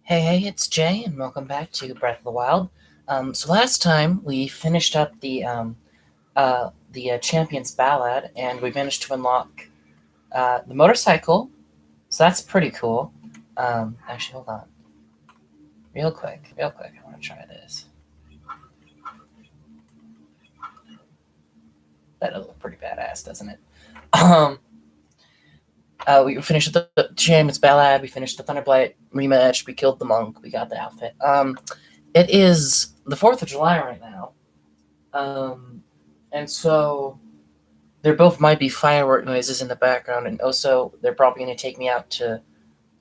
Hey, it's Jay, and welcome back to Breath of the Wild. So last time we finished up the Champion's Ballad, and we managed to unlock the motorcycle. So that's pretty cool. Actually, hold on, real quick. I want to try this. That'll look pretty badass, doesn't it? Um, we finished the Champion's Ballad. We finished the Thunderblight rematch. We killed the monk. We got the outfit. It is the 4th of July right now. And so there both might be firework noises in the background, and also they're probably going to take me out to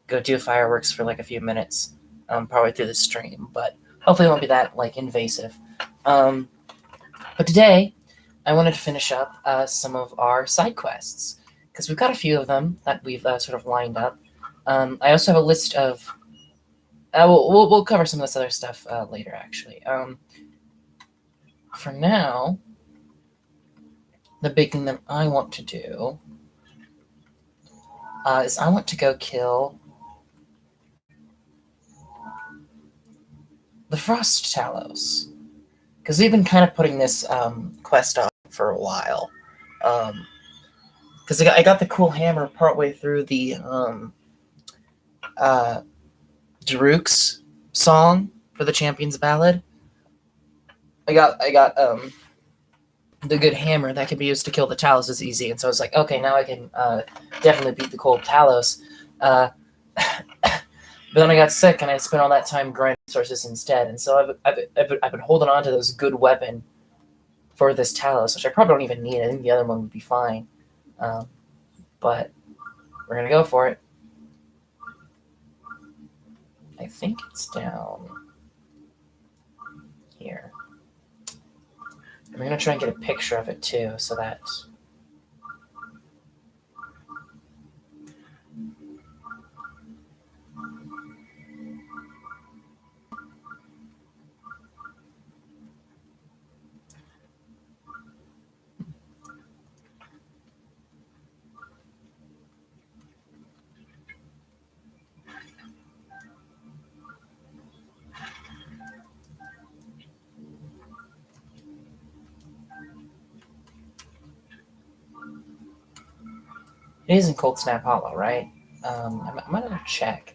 go do fireworks for like a few minutes, probably through the stream, but hopefully it won't be that like invasive. Um, but today, I wanted to finish up some of our side quests because we've got a few of them that we've sort of lined up. I also have a list of. We'll cover some of this other stuff later, actually. For now, the big thing that I want to do is I want to go kill the Frost Talos, because we've been kind of putting this quest off for a while. Because I got the cool hammer partway through the uh, Daruk's song for the Champion's Ballad. I got the good hammer that can be used to kill the Talos is easy, and so I was like, okay, now I can definitely beat the cold Talos. Uh, But then I got sick and I spent all that time grinding resources instead. And so I've been holding on to this good weapon for this Talos, which I probably don't even need. I think the other one would be fine. Um, but we're going to go for it. I think it's down here. I'm going to try and get a picture of it too, so that. It is in Cold Snap Hollow, right? I'm going to check.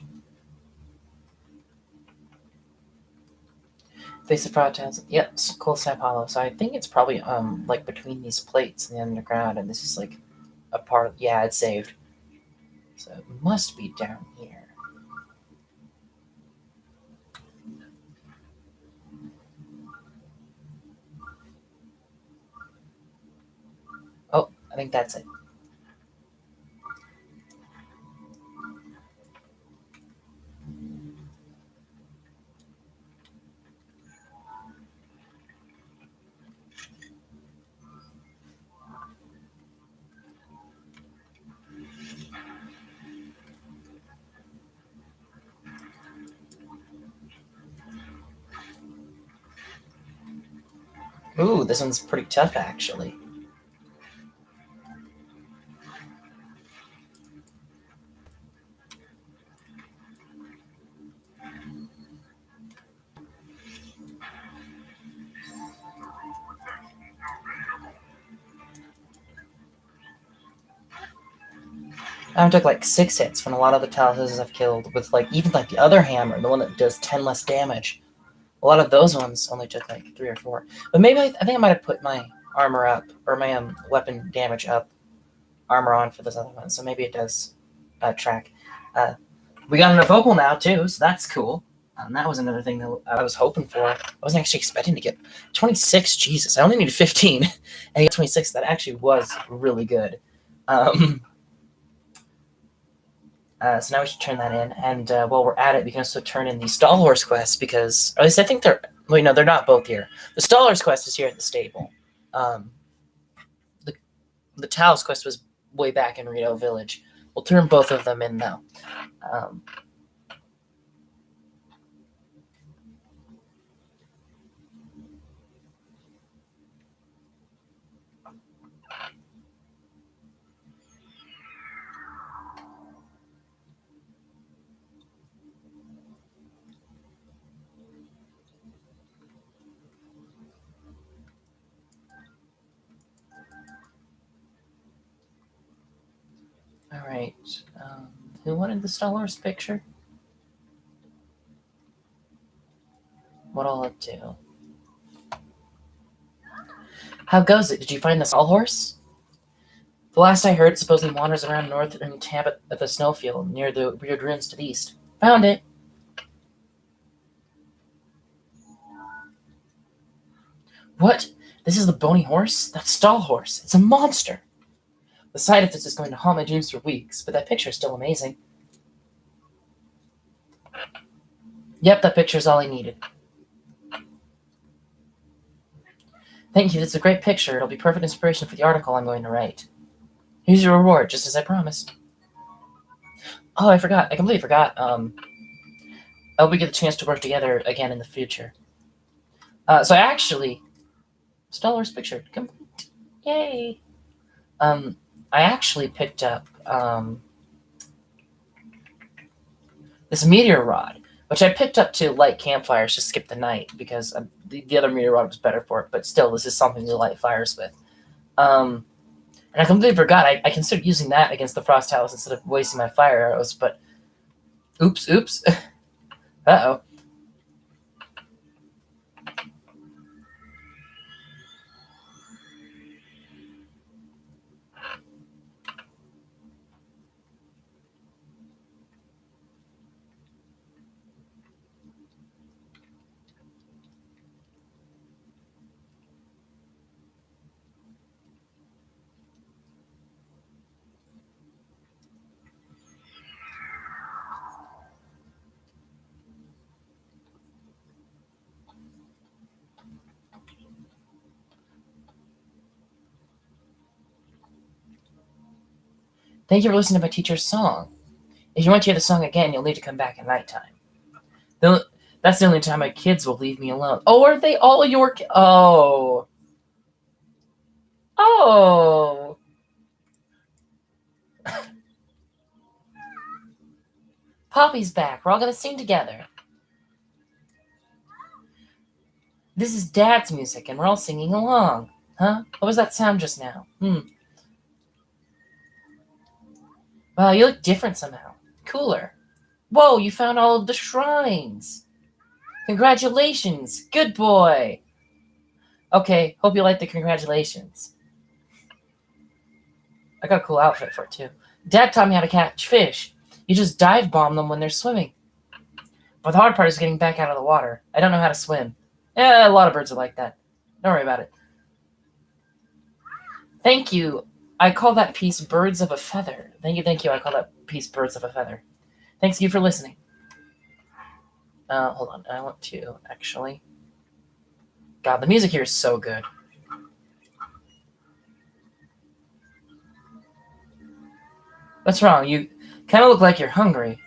Face of Fraud Towns. Yep, Cold Snap Hollow. So I think it's probably like between these plates in the underground, and this is like a part of. Yeah, it's saved. So it must be down here. Oh, I think that's it. Ooh, this one's pretty tough, actually. I took like 6 hits when a lot of the Taloses I've killed with like even like the other hammer, the one that does 10 less damage. A lot of those ones only took like 3 or 4. But maybe I think I might have put my armor up or my weapon damage up, armor on for this other one. So maybe it does track. We got an vocal now too, so that's cool. That was another thing that I was hoping for. I wasn't actually expecting to get 26. Jesus, I only needed 15, and I got 26. That actually was really good. So now we should turn that in, and while we're at it, we can also turn in the Stall Horse quest because, or at least I think they're. Wait, no, they're not both here. The Stall Horse quest is here at the stable. The Talos quest was way back in Reno Village. We'll turn both of them in now. wanted the Star Wars picture. What'll it do? How goes it? Did you find the Star Horse? The last I heard, it supposedly wanders around north and camp at the snowfield near the weird ruins to the east. Found it. What? This is the bony horse? That's Stall Horse. It's a monster. The sight of this is going to haunt my dreams for weeks, but that picture is still amazing. Yep, that picture is all I needed. Thank you, that's a great picture. It'll be perfect inspiration for the article I'm going to write. Here's your reward, just as I promised. Oh, I forgot. I completely forgot. I hope we get the chance to work together again in the future. So I actually... Star Wars picture complete. Yay! I actually picked up this meteor rod, which I picked up to light campfires to skip the night because the other meteor rod was better for it. But still, this is something to light fires with. And I completely forgot. I considered using that against the Frost Talos instead of wasting my fire arrows. But oops. Uh-oh. Thank you for listening to my teacher's song. If you want to hear the song again, you'll need to come back at nighttime. That's the only time my kids will leave me alone. Oh, are they all your Oh. Oh. Poppy's back. We're all going to sing together. This is Dad's music, and we're all singing along. Huh? What was that sound just now? Wow, you look different somehow. Cooler. Whoa, you found all of the shrines. Congratulations. Good boy. Okay, hope you like the congratulations. I got a cool outfit for it, too. Dad taught me how to catch fish. You just dive bomb them when they're swimming. But the hard part is getting back out of the water. I don't know how to swim. A lot of birds are like that. Don't worry about it. Thank you. I call that piece birds of a feather. Thank you. I call that piece birds of a feather. Thanks you for listening. Hold on. I want to, actually. God, the music here is so good. What's wrong? You kind of look like you're hungry.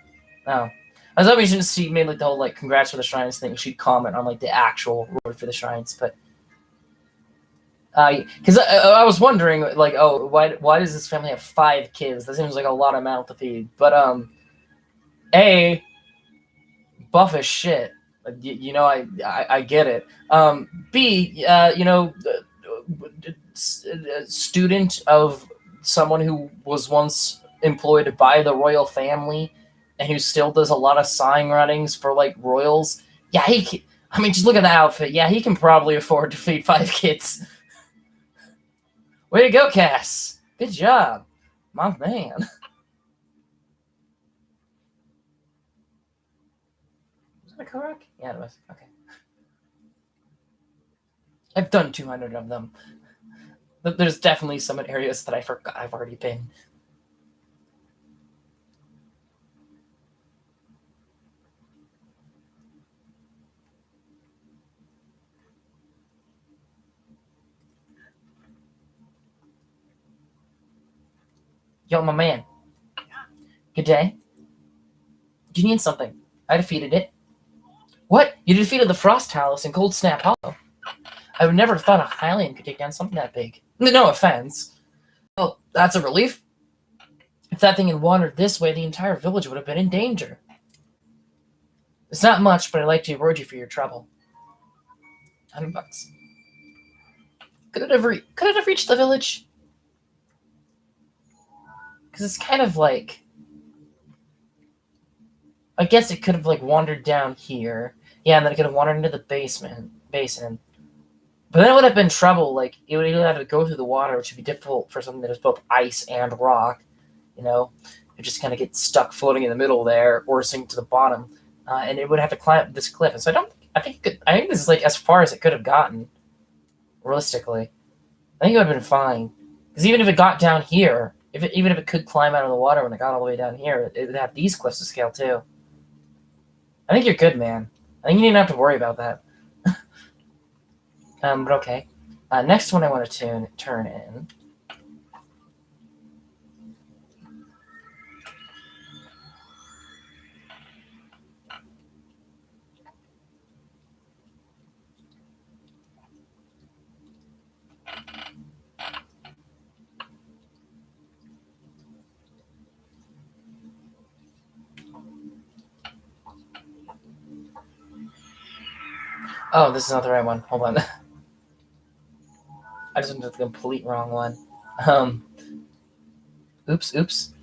Oh. I was hoping she made like the whole like congrats for the shrines thing. She'd comment on like the actual reward for the shrines, but because I was wondering like, oh, why does this family have 5 kids? That seems like a lot of mouth to feed. But A, buff as shit. You know, I get it. B, you know, student of someone who was once employed by the royal family and who still does a lot of sign runnings for like royals. Yeah, I mean, just look at the outfit. Yeah, he can probably afford to feed 5 kids. Way to go, Cass. Good job. My man. Was that a Korok? Yeah, it was. Okay. I've done 200 of them. But there's definitely some areas that I forgot I've already been. Yo, my man. Good day. Do you need something? I defeated it. What? You defeated the Frost Talos in Cold Snap Hollow. I would never have thought a Hylian could take down something that big. No offense. Well, that's a relief. If that thing had wandered this way, the entire village would have been in danger. It's not much, but I'd like to reward you for your trouble. $100. Could it have reached the village? Because it's kind of like I guess it could have like wandered down here. Yeah, and then it could have wandered into the basin. But then it would have been trouble. Like it would either have to go through the water, which would be difficult for something that is both ice and rock. You know, it just kind of get stuck floating in the middle there, or sink to the bottom, and it would have to climb up this cliff. And so I don't. I think this is like as far as it could have gotten, realistically. I think it would have been fine. Because even if it got down here, even if it could climb out of the water when it got all the way down here, it would have these cliffs to scale too. I think you're good, man. I think you didn't have to worry about that. But okay. Next one I want to turn in. Oh, this is not the right one. Hold on. I just went to the complete wrong one. Oops. Oops.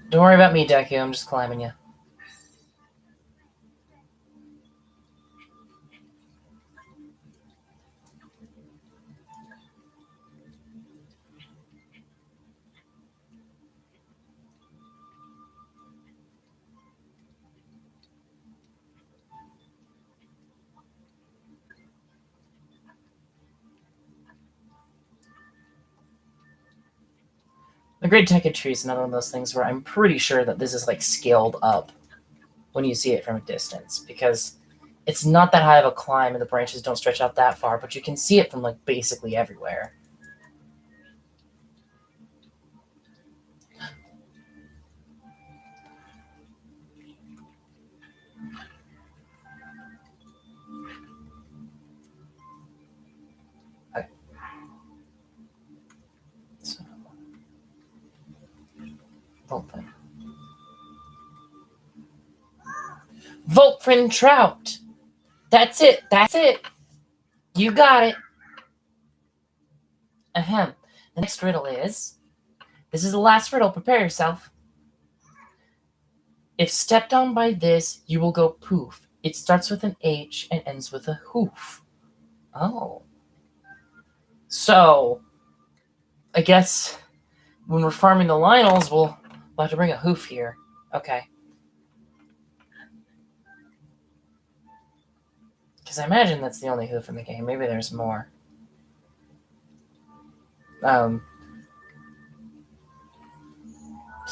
Don't worry about me, Deku. I'm just climbing you. The Great Deku Tree is another one of those things where I'm pretty sure that this is like scaled up when you see it from a distance, because it's not that high of a climb and the branches don't stretch out that far, but you can see it from like basically everywhere. Okay. So, Voltfrin Trout! That's it! You got it! Ahem. The next riddle is... This is the last riddle. Prepare yourself. If stepped on by this, you will go poof. It starts with an H and ends with a hoof. Oh. So, I guess when we're farming the Lionels, we'll have to bring a hoof here. Okay. Because I imagine that's the only hoof in the game. Maybe there's more. So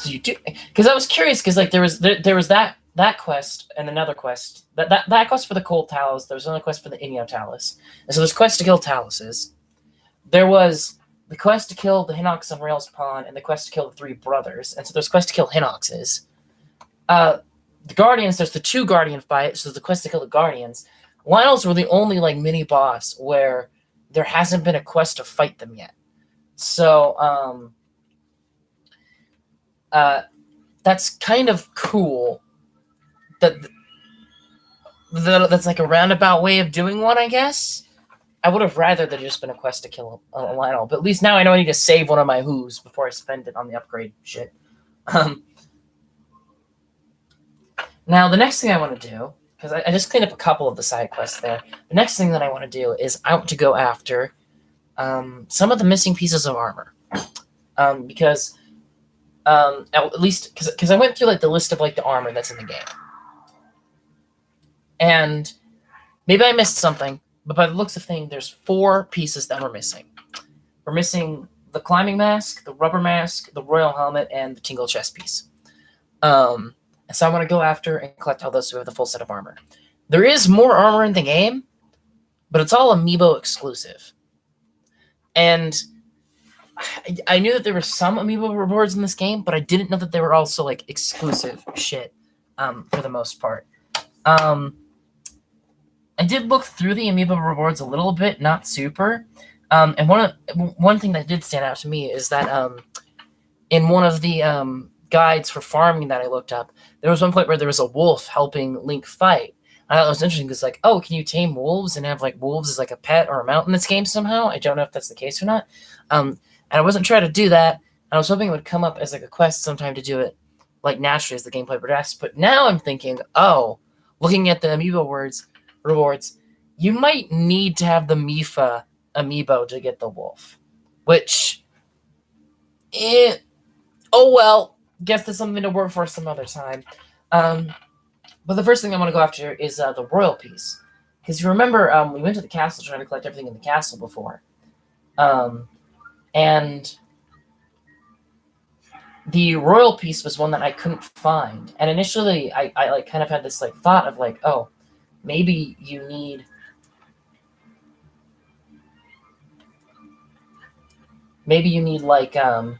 you do, because I was curious, because like there was that quest and another quest, that quest for the Cold Talos. There was another quest for the Inyo Talos, and so there's quest to kill Taloses. There was the quest to kill the Hinox on Rails Pond and the quest to kill the three brothers, and so there's quest to kill Hinoxes. The Guardians, there's the two Guardian fights, so there's the quest to kill the Guardians. Lionels were the only like mini boss where there hasn't been a quest to fight them yet. So that's kind of cool. That's like a roundabout way of doing one, I guess. I would have rather there just been a quest to kill a Lionel, but at least now I know I need to save one of my hooves before I spend it on the upgrade shit. Now, the next thing I want to do, because I just cleaned up a couple of the side quests there, the next thing that I want to do is I want to go after some of the missing pieces of armor. Because, at least, because I went through like the list of like the armor that's in the game. And maybe I missed something, but by the looks of things, there's 4 pieces that we're missing. We're missing the climbing mask, the rubber mask, the royal helmet, and the tingle chest piece. So I want to go after and collect all those so we have the full set of armor. There is more armor in the game, but it's all amiibo exclusive. And I knew that there were some amiibo rewards in this game, but I didn't know that they were also like exclusive shit for the most part. I did look through the amiibo rewards a little bit, not super. And one thing that did stand out to me is that in one of the guides for farming that I looked up, there was one point where there was a wolf helping Link fight. I thought it was interesting because, like, oh, can you tame wolves and have like wolves as like a pet or a mount in this game somehow? I don't know if that's the case or not. And I wasn't trying to do that. I was hoping it would come up as like a quest sometime to do it like naturally as the gameplay progressed. But now I'm thinking, oh, looking at the amiibo rewards, you might need to have the Mifa amiibo to get the wolf, which, oh well, guess there's something to work for some other time. But the first thing I want to go after is the royal piece, because you remember we went to the castle trying to collect everything in the castle before, and the royal piece was one that I couldn't find. And initially, I like kind of had this like thought of like, oh, maybe you need like to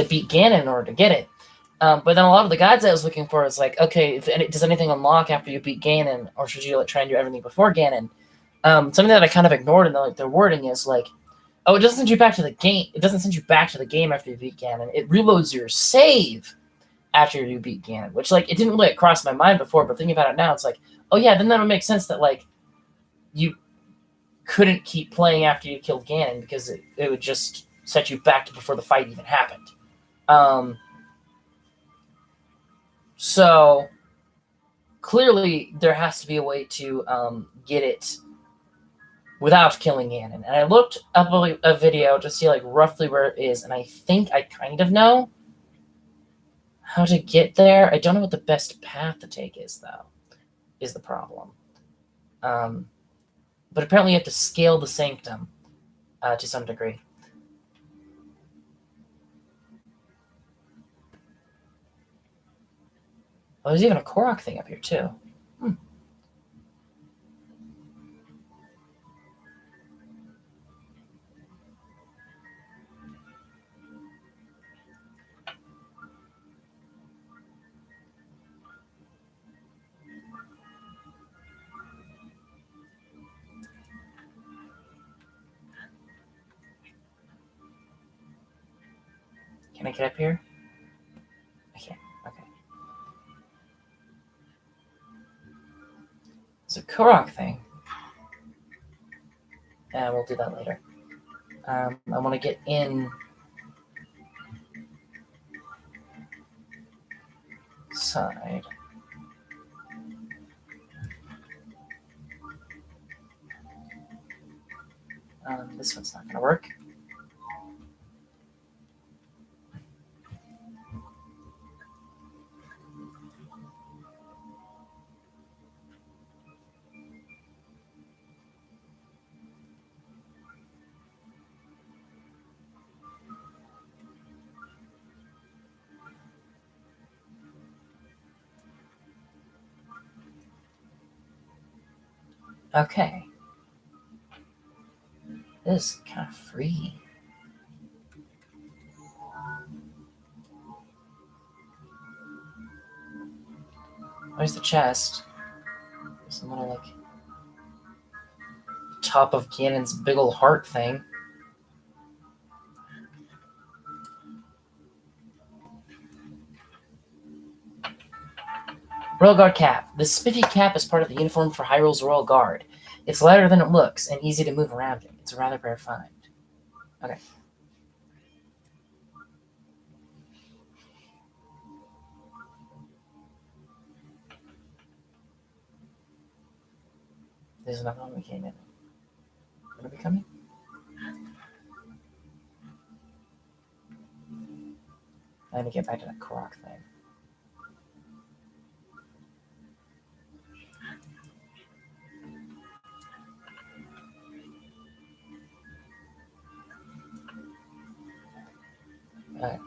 beat Ganon in order to get it. But then a lot of the guides I was looking for is like, okay, does anything unlock after you beat Ganon, or should you like try and do everything before Ganon? Something that I kind of ignored in the wording is like, oh, it doesn't send you back to the game. It doesn't send you back to the game after you beat Ganon. It reloads your save after you beat Ganon, which like it didn't really cross my mind before, but thinking about it now, it's like, oh yeah, then that would make sense that like you couldn't keep playing after you killed Ganon because it would just set you back to before the fight even happened. So clearly there has to be a way to get it without killing Ganon. And I looked up a video to see like roughly where it is, and I think I kind of know how to get there. I don't know what the best path to take is, though, is the problem. But apparently you have to scale the sanctum to some degree. Oh, there's even a Korok thing up here, too. Can I get up here? I can't. Okay. There's a Korok thing. Yeah, we'll do that later. I want to get in side. This one's not going to work. Okay. This is kind of free. Where's the chest? There's some little, like, top of Ganon's big ol' heart thing. Royal Guard cap. This spiffy cap is part of the uniform for Hyrule's Royal Guard. It's lighter than it looks and easy to move around in. It's a rather rare find. Okay. This is not the one we came in. Are we coming? I need to get back to that Korok thing. Okay.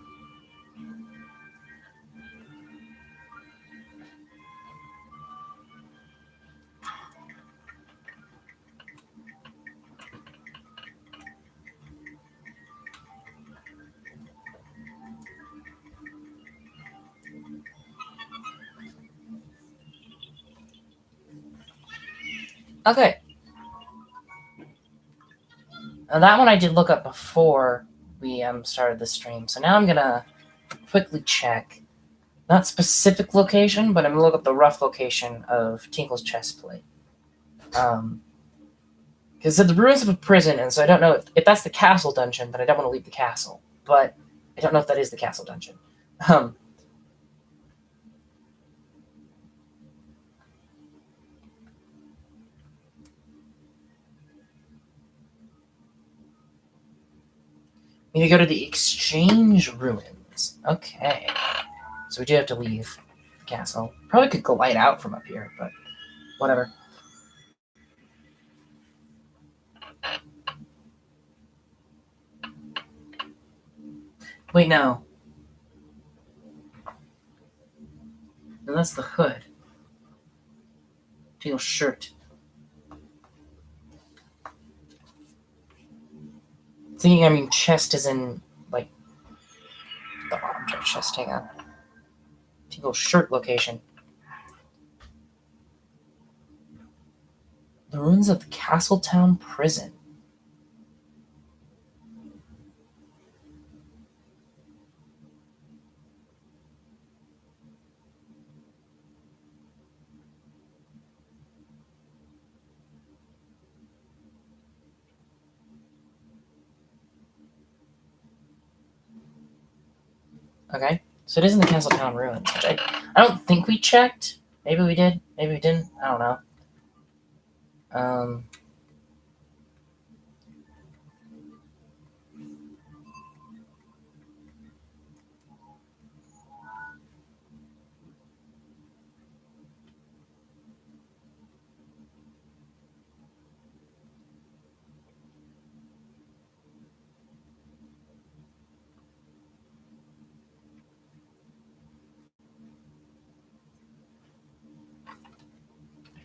Okay. Now that one I did look up before we started the stream. So now I'm gonna quickly check, not specific location, but I'm gonna look up the rough location of Tinkle's chest plate. Because it's the ruins of a prison, and so I don't know if that's the castle dungeon, but I don't want to leave the castle. But I don't know if that is the castle dungeon. Um, we need to go to the exchange ruins. Okay. So we do have to leave the castle. Probably could glide out from up here, but whatever. Wait, no. No, that's the hood. Teal shirt. Thinking, I mean, chest is in, like, the bottom of chest. Hang on. Teal shirt location. The ruins of the Castletown prison. Okay. So it is in the Castletown ruins, which I don't think we checked. Maybe we did. Maybe we didn't. I don't know.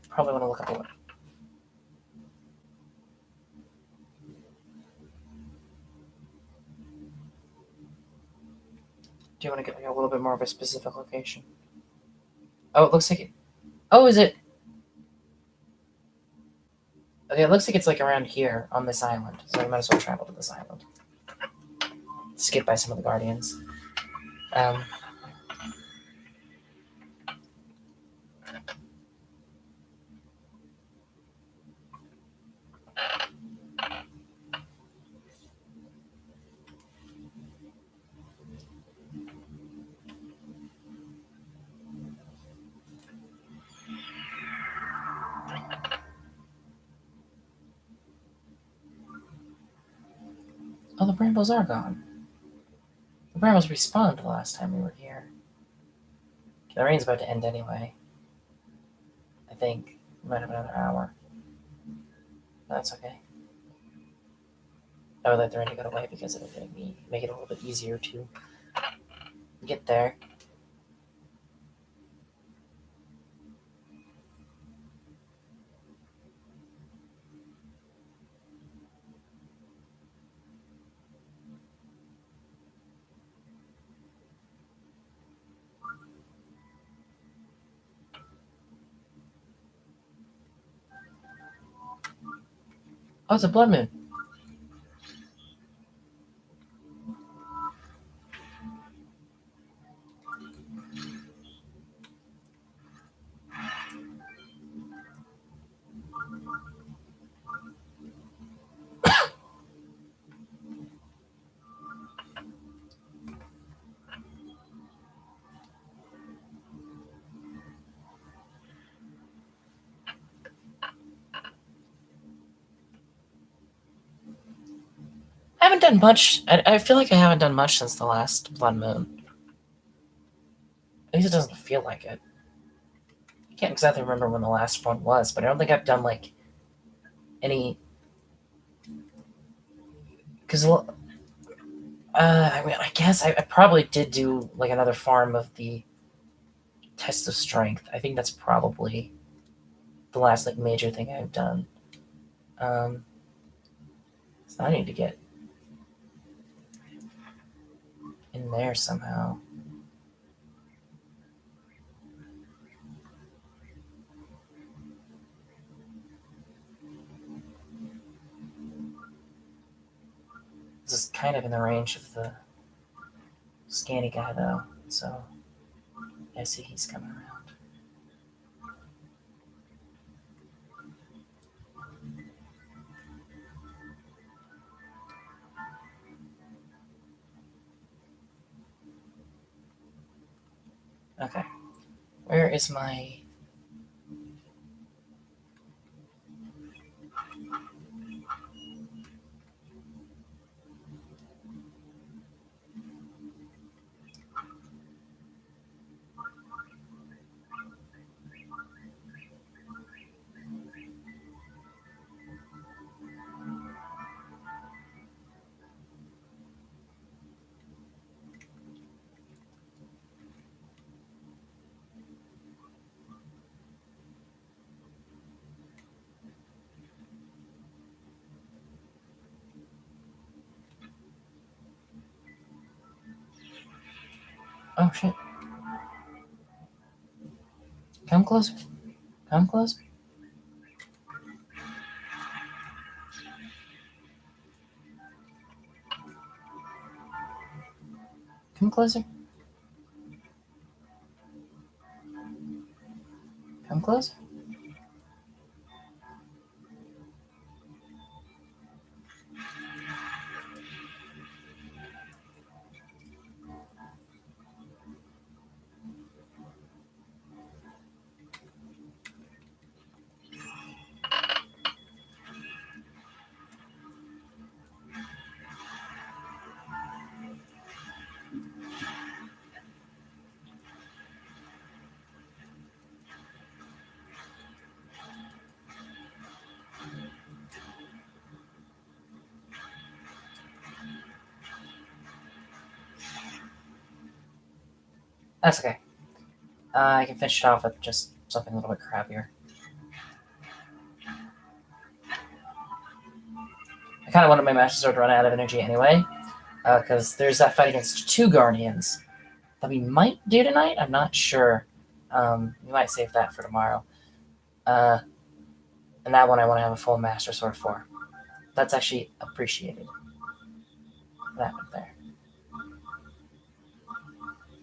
Probably want to look up a look. Do you want to get like a little bit more of a specific location? Oh, it looks like it. Oh, is it? Okay, it looks like it's like around here on this island. So I might as well travel to this island. Skip by some of the guardians. Oh, the brambles are gone. The brambles respawned the last time we were here. The rain's about to end anyway. I think we might have another hour. But that's okay. I would let the rain to go away because it would make it a little bit easier to get there. Oh, it's a blood moon. I haven't done much. I feel like I haven't done much since the last blood moon. At least it doesn't feel like it. I can't exactly remember when the last one was, but I don't think I've done like any. Because I mean, I guess I probably did do like another farm of the test of strength. I think that's probably the last like major thing I've done. Um, so I need to get in there somehow. This is kind of in the range of the scanny guy though, so I see he's coming around. Okay, where is my? Oh shit! Come closer. Come closer. Come closer. Come closer. That's okay. I can finish it off with just something a little bit crappier. I kind of wanted my Master Sword to run out of energy anyway, because there's that fight against two Guardians that we might do tonight. I'm not sure. We might save that for tomorrow. Uh, and that one I want to have a full Master Sword for. That's actually appreciated. That one there.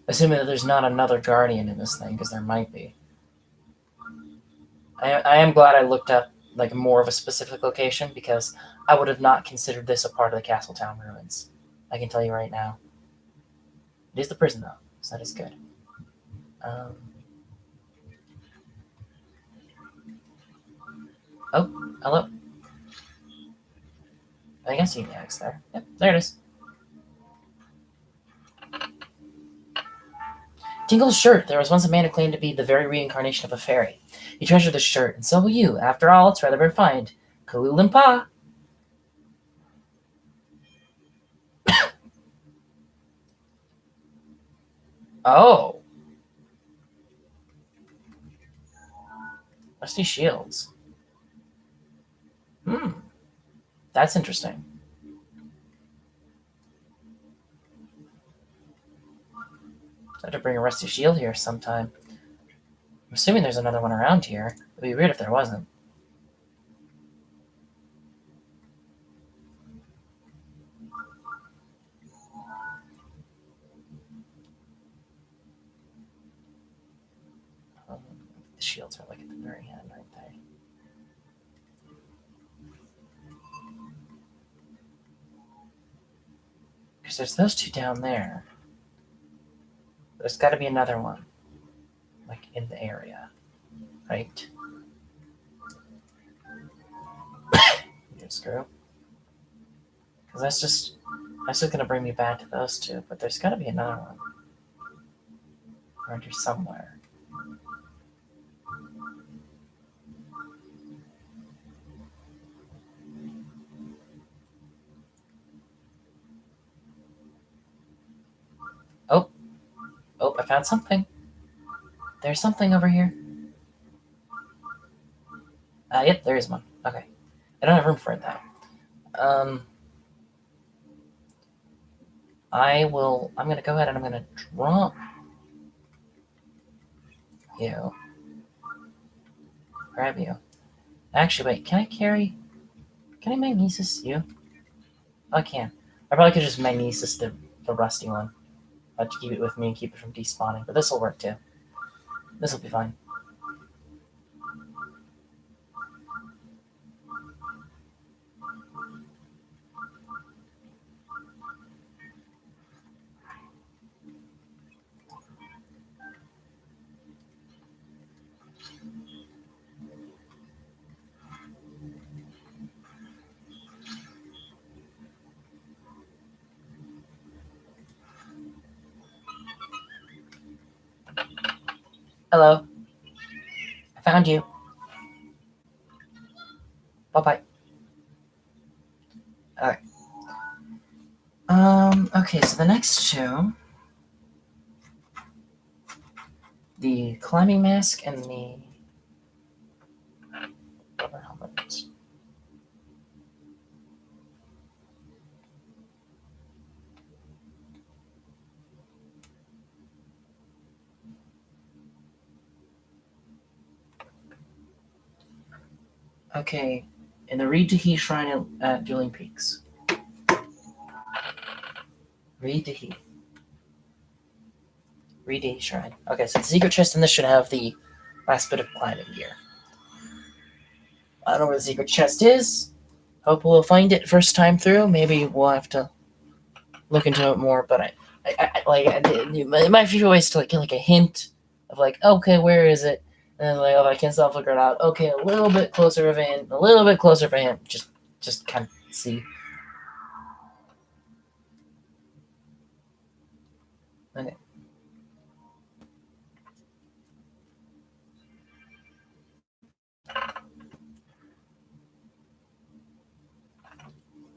Assuming that there's not another Guardian in this thing, because there might be. I am glad I looked up like more of a specific location because I would have not considered this a part of the Castletown ruins. I can tell you right now. It is the prison though, so that is good. Um, oh, hello. I think I see the axe there. Yep, there it is. Tingle's shirt. There was once a man who claimed to be the very reincarnation of a fairy. He treasured the shirt, and so will you. After all, it's rather refined. Kalulimpa. Oh. Rusty shields. Hmm. That's interesting. I have to bring a rusty shield here sometime. I'm assuming there's another one around here. It'd be weird if there wasn't. The shields are like at the very end, aren't they? Because there's those two down there. There's got to be another one, like in the area, right? You screw. Because that's just gonna bring me back to those two. But there's got to be another one around here somewhere. found something. There's something over here. Yep, there is one. Okay. I don't have room for it, though. I'm going to go ahead and I'm going to drop you. Grab you. Actually, wait, can I magnesis you? Oh, I can. I probably could just magnesis the rusty one. To keep it with me and keep it from despawning, but this will work too. This will be fine. Hello. I found you. Bye-bye. Alright. Okay, so the next two, the climbing mask and the rubber helmet. Okay, in the Reed to He Shrine at Dueling Peaks. Reed to He. Reed to He Shrine. Okay, so the secret chest in this should have the last bit of climbing gear. I don't know where the secret chest is. Hope we'll find it first time through. Maybe we'll have to look into it more, but it might be ways to get like a hint of like, okay, where is it? And then like, oh, I can't stop figure it out. Okay, a little bit closer of a hint, a little bit closer of a hint. Just kind of see. Okay.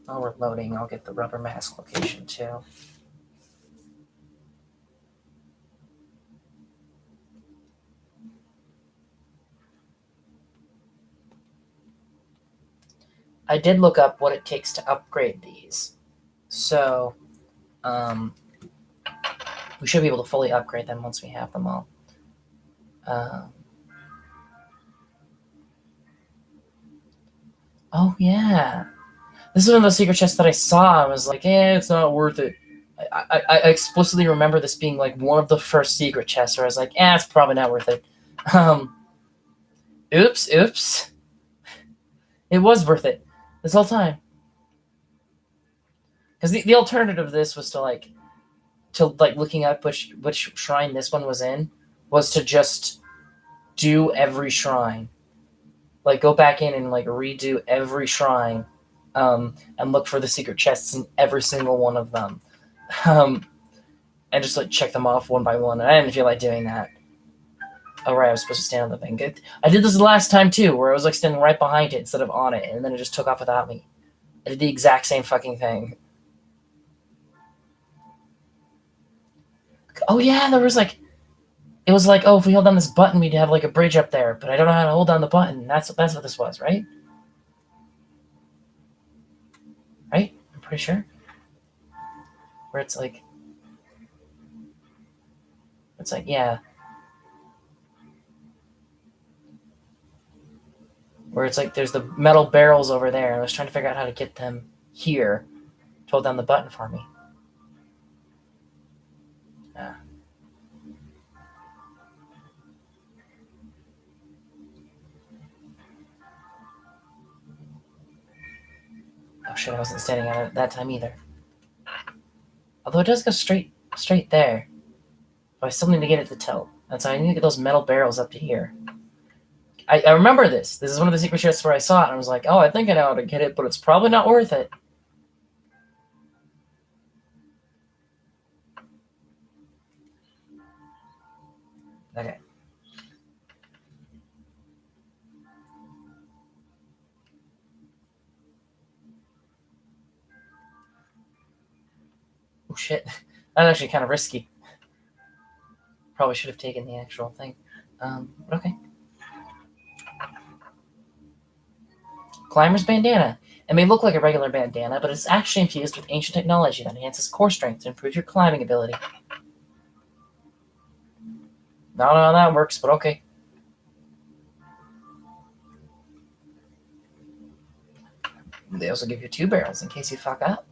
While we're loading, I'll get the rubber mask location too. I did look up what it takes to upgrade these. So, we should be able to fully upgrade them once we have them all. Oh, yeah. This is one of those secret chests that I saw. I was like, it's not worth it. I explicitly remember this being like one of the first secret chests where I was like, it's probably not worth it. Oops. It was worth it this whole time. Because the alternative of this was to looking at which shrine this one was in, was to just do every shrine. Like go back in and like redo every shrine, and look for the secret chests in every single one of them. And just like check them off one by one. And I didn't feel like doing that. Oh right, I was supposed to stand on the thing. I did this the last time too, where I was like standing right behind it instead of on it, and then it just took off without me. I did the exact same fucking thing. Oh yeah, there was like, it was like, oh, if we hold down this button, we'd have like a bridge up there, but I don't know how to hold down the button. That's what this was, right? Right? I'm pretty sure. Where it's like, yeah. Where it's like, there's the metal barrels over there. I was trying to figure out how to get them here to hold down the button for me. Oh shit, I wasn't standing on it that time either. Although it does go straight there. But I still need to get it to tilt. And so I need to get those metal barrels up to here. I remember this. This is one of the secret chests where I saw it and I was like, oh, I think I know how to get it, but it's probably not worth it. Okay. Oh shit. That's actually kind of risky. Probably should have taken the actual thing. Okay. Climber's bandana. It may look like a regular bandana, but it's actually infused with ancient technology that enhances core strength to improve your climbing ability. I don't know how that works, but okay. They also give you 2 barrels in case you fuck up.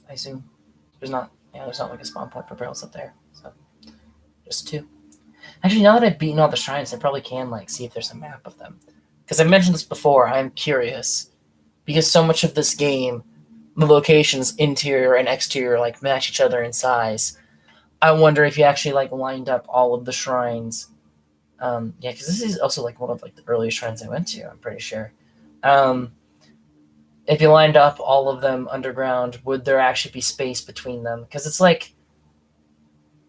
I assume there's not like a spawn point for barrels up there, so just 2. Actually, now that I've beaten all the shrines, I probably can like see if there's a map of them. Because I've mentioned this before, I'm curious because so much of this game, the locations interior and exterior like match each other in size. I wonder if you actually like lined up all of the shrines. Yeah, because this is also like one of like the earliest shrines I went to. I'm pretty sure. If you lined up all of them underground, would there actually be space between them? Because it's like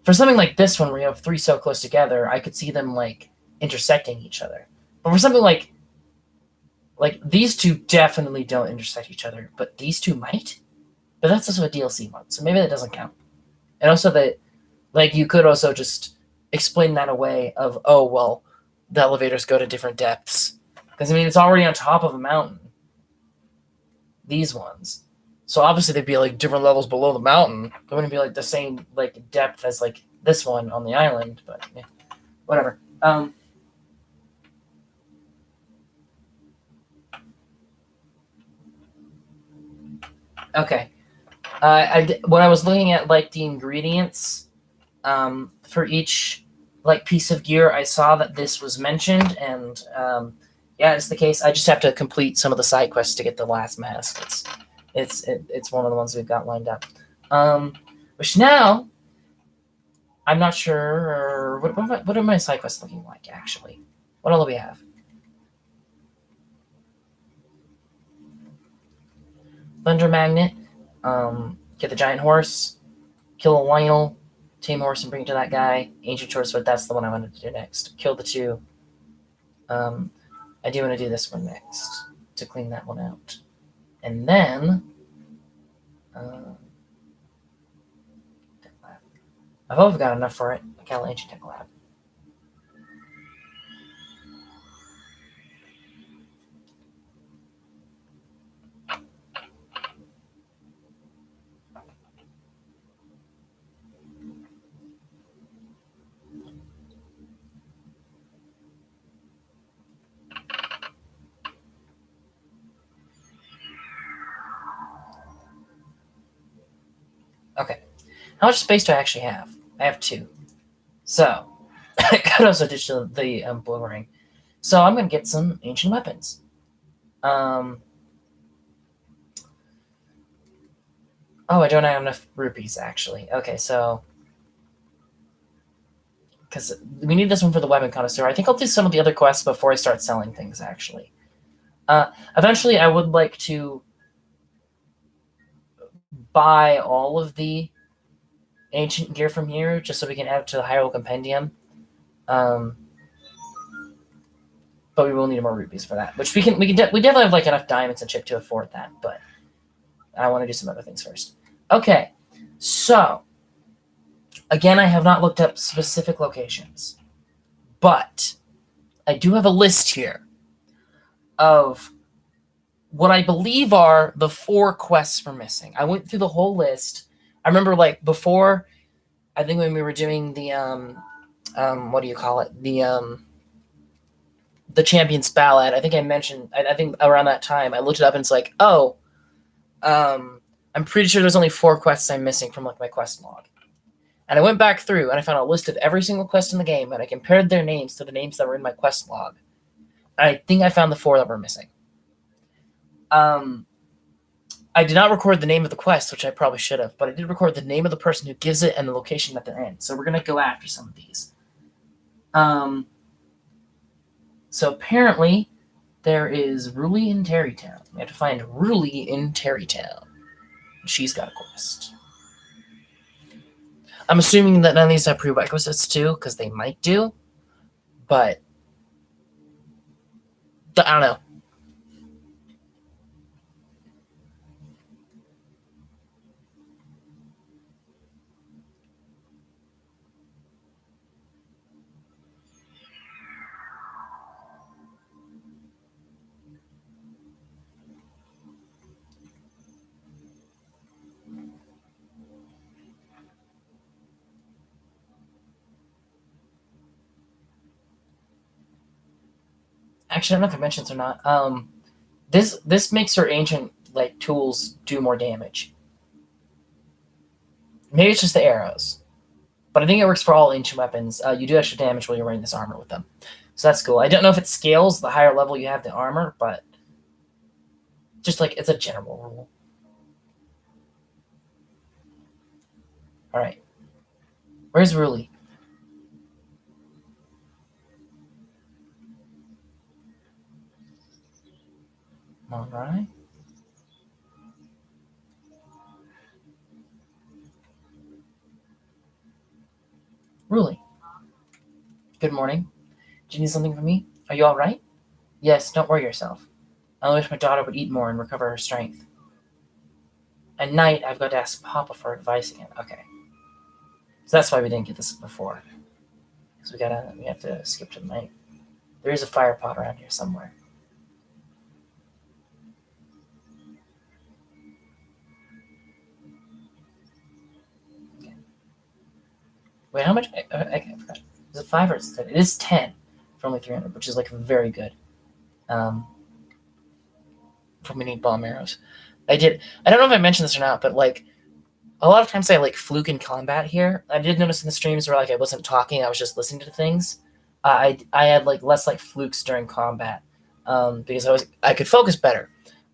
for something like this one where you have 3 so close together, I could see them like intersecting each other. But for something like these 2 definitely don't intersect each other, but these 2 might. But that's also a DLC mod, so maybe that doesn't count. And also that like you could also just explain that away of, oh well, the elevators go to different depths. Because I mean it's already on top of a mountain. These ones. So obviously they'd be like different levels below the mountain. They wouldn't be like the same like depth as like this one on the island, but yeah. Whatever. Okay. When I was looking at like the ingredients for each like piece of gear, I saw that this was mentioned, and yeah, it's the case. I just have to complete some of the side quests to get the last mask. It's one of the ones we've got lined up. Which now I'm not sure what are my side quests looking like actually. What all do we have? Thunder Magnet, get the giant horse, kill a Lionel, tame horse and bring it to that guy. Ancient Short Sword, that's the one I wanted to do next. Kill the 2. I do want to do this one next to clean that one out. And then I've always got enough for it. Cal Ancient Tech Lab. Okay. How much space do I actually have? I have 2. So, I could also ditch the blue ring. So I'm going to get some ancient weapons. Oh, I don't have enough rupees, actually. Okay, so... Because we need this one for the weapon connoisseur. I think I'll do some of the other quests before I start selling things, actually. Eventually, I would like to buy all of the ancient gear from here, just so we can add it to the Hyrule Compendium. But we will need more rupees for that, which we definitely have like enough diamonds and chip to afford that. But I want to do some other things first. Okay, so again, I have not looked up specific locations, but I do have a list here of what I believe are the 4 quests we're missing. I went through the whole list. I remember like before, I think when we were doing the what do you call it? The Champion's Ballad. I think I mentioned. I think around that time I looked it up and it's like, oh, I'm pretty sure there's only 4 quests I'm missing from like my quest log. And I went back through and I found a list of every single quest in the game, and I compared their names to the names that were in my quest log. And I think I found the 4 that were missing. I did not record the name of the quest, which I probably should have, but I did record the name of the person who gives it and the location that they're in. So we're going to go after some of these. So apparently there is Ruli in Terrytown. We have to find Ruli in Terrytown. She's got a quest. I'm assuming that none of these have prerequisites too, because they might do, but I don't know. Actually, I don't know if I mentioned this or not. This makes her ancient like tools do more damage. Maybe it's just the arrows, but I think it works for all ancient weapons. You do extra damage while you're wearing this armor with them, so that's cool. I don't know if it scales the higher level you have the armor, but just like it's a general rule. All right, where's Ruli? All right, Ruli. Good morning. Do you need something from me? Are you all right? Yes. Don't worry yourself. I wish my daughter would eat more and recover her strength. At night, I've got to ask Papa for advice again. Okay, so that's why we didn't get this before. Because we have to skip to the night. There is a fire pot around here somewhere. Okay. Wait, how much? I forgot. Is it 5 or is it 10? It is 10 for only 300, which is like very good. Um, for mini bomb arrows. I did. I don't know if I mentioned this or not, but like a lot of times I like fluke in combat here. I did notice in the streams where like I wasn't talking, I was just listening to things. I had like less like flukes during combat because I could focus better.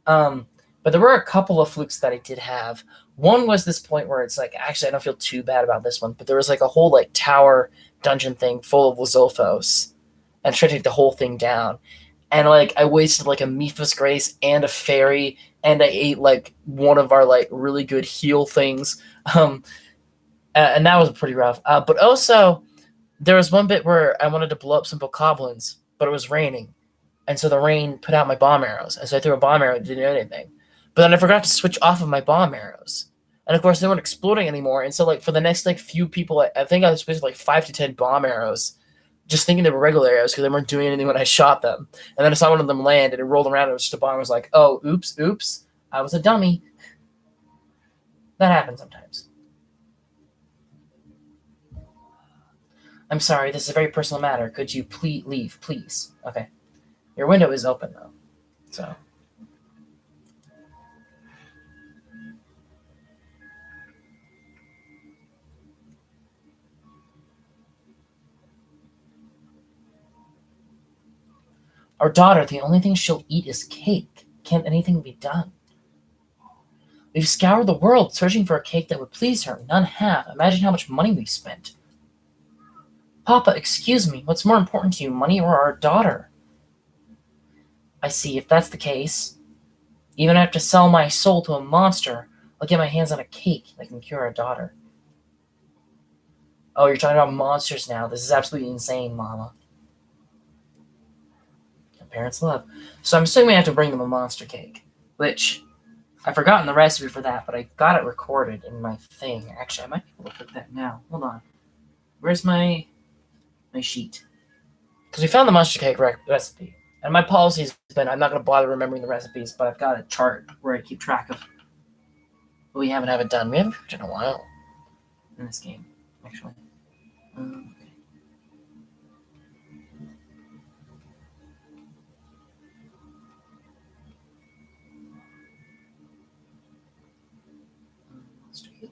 But there were a couple of flukes that I did have. One was this point where it's like actually I don't feel too bad about this one, but there was like a whole like tower dungeon thing full of Lizolfos, and I tried to take the whole thing down. And like I wasted like a Mepha's Grace and a fairy, and I ate like one of our like really good heal things. Um, and that was pretty rough. But also there was one bit where I wanted to blow up some bokoblins, but it was raining, and so the rain put out my bomb arrows, and so I threw a bomb arrow. It didn't do anything, but then I forgot to switch off of my bomb arrows, and of course they weren't exploding anymore. And so like for the next like few people, I think I switched like 5 to 10 bomb arrows, just thinking they were regular arrows because they weren't doing anything when I shot them. And then I saw one of them land, and it rolled around. And it was just a bomb. I was like, oh, oops, I was a dummy. That happens sometimes. I'm sorry, this is a very personal matter. Could you please leave, please? Okay. Your window is open though, so. Our daughter, the only thing she'll eat is cake. Can't anything be done? We've scoured the world searching for a cake that would please her. None have. Imagine how much money we've spent. Papa, excuse me. What's more important to you, money or our daughter? I see. If that's the case, even if I have to sell my soul to a monster, I'll get my hands on a cake that can cure our daughter. Oh, you're talking about monsters now. This is absolutely insane, Mama. Parents love. So I'm assuming I have to bring them a monster cake, which I've forgotten the recipe for that, but I got it recorded in my thing. Actually, I might be able to put that now. Hold on. Where's my sheet? Because we found the monster cake recipe. And my policy has been I'm not going to bother remembering the recipes, but I've got a chart where I keep track of what we haven't done. We haven't cooked in a while in this game, actually. Okay. Monster cake.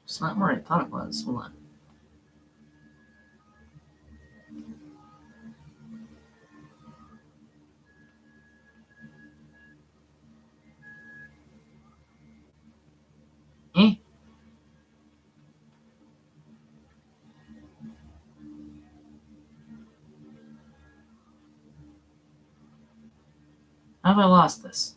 It's not where I thought it was. Hold on. Eh? How have I lost this?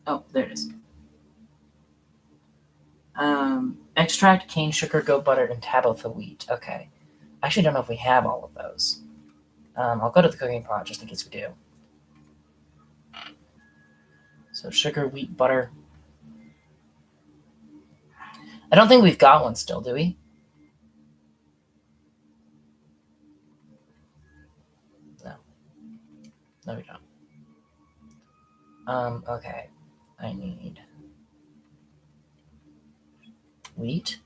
Oh, there it is. Extract, cane sugar, goat butter, and Tabitha wheat. Okay. I actually don't know if we have all of those. I'll go to the cooking pot just in case we do. So sugar, wheat, butter. I don't think we've got one still, do we? No. No, we don't. Okay. I need wheat,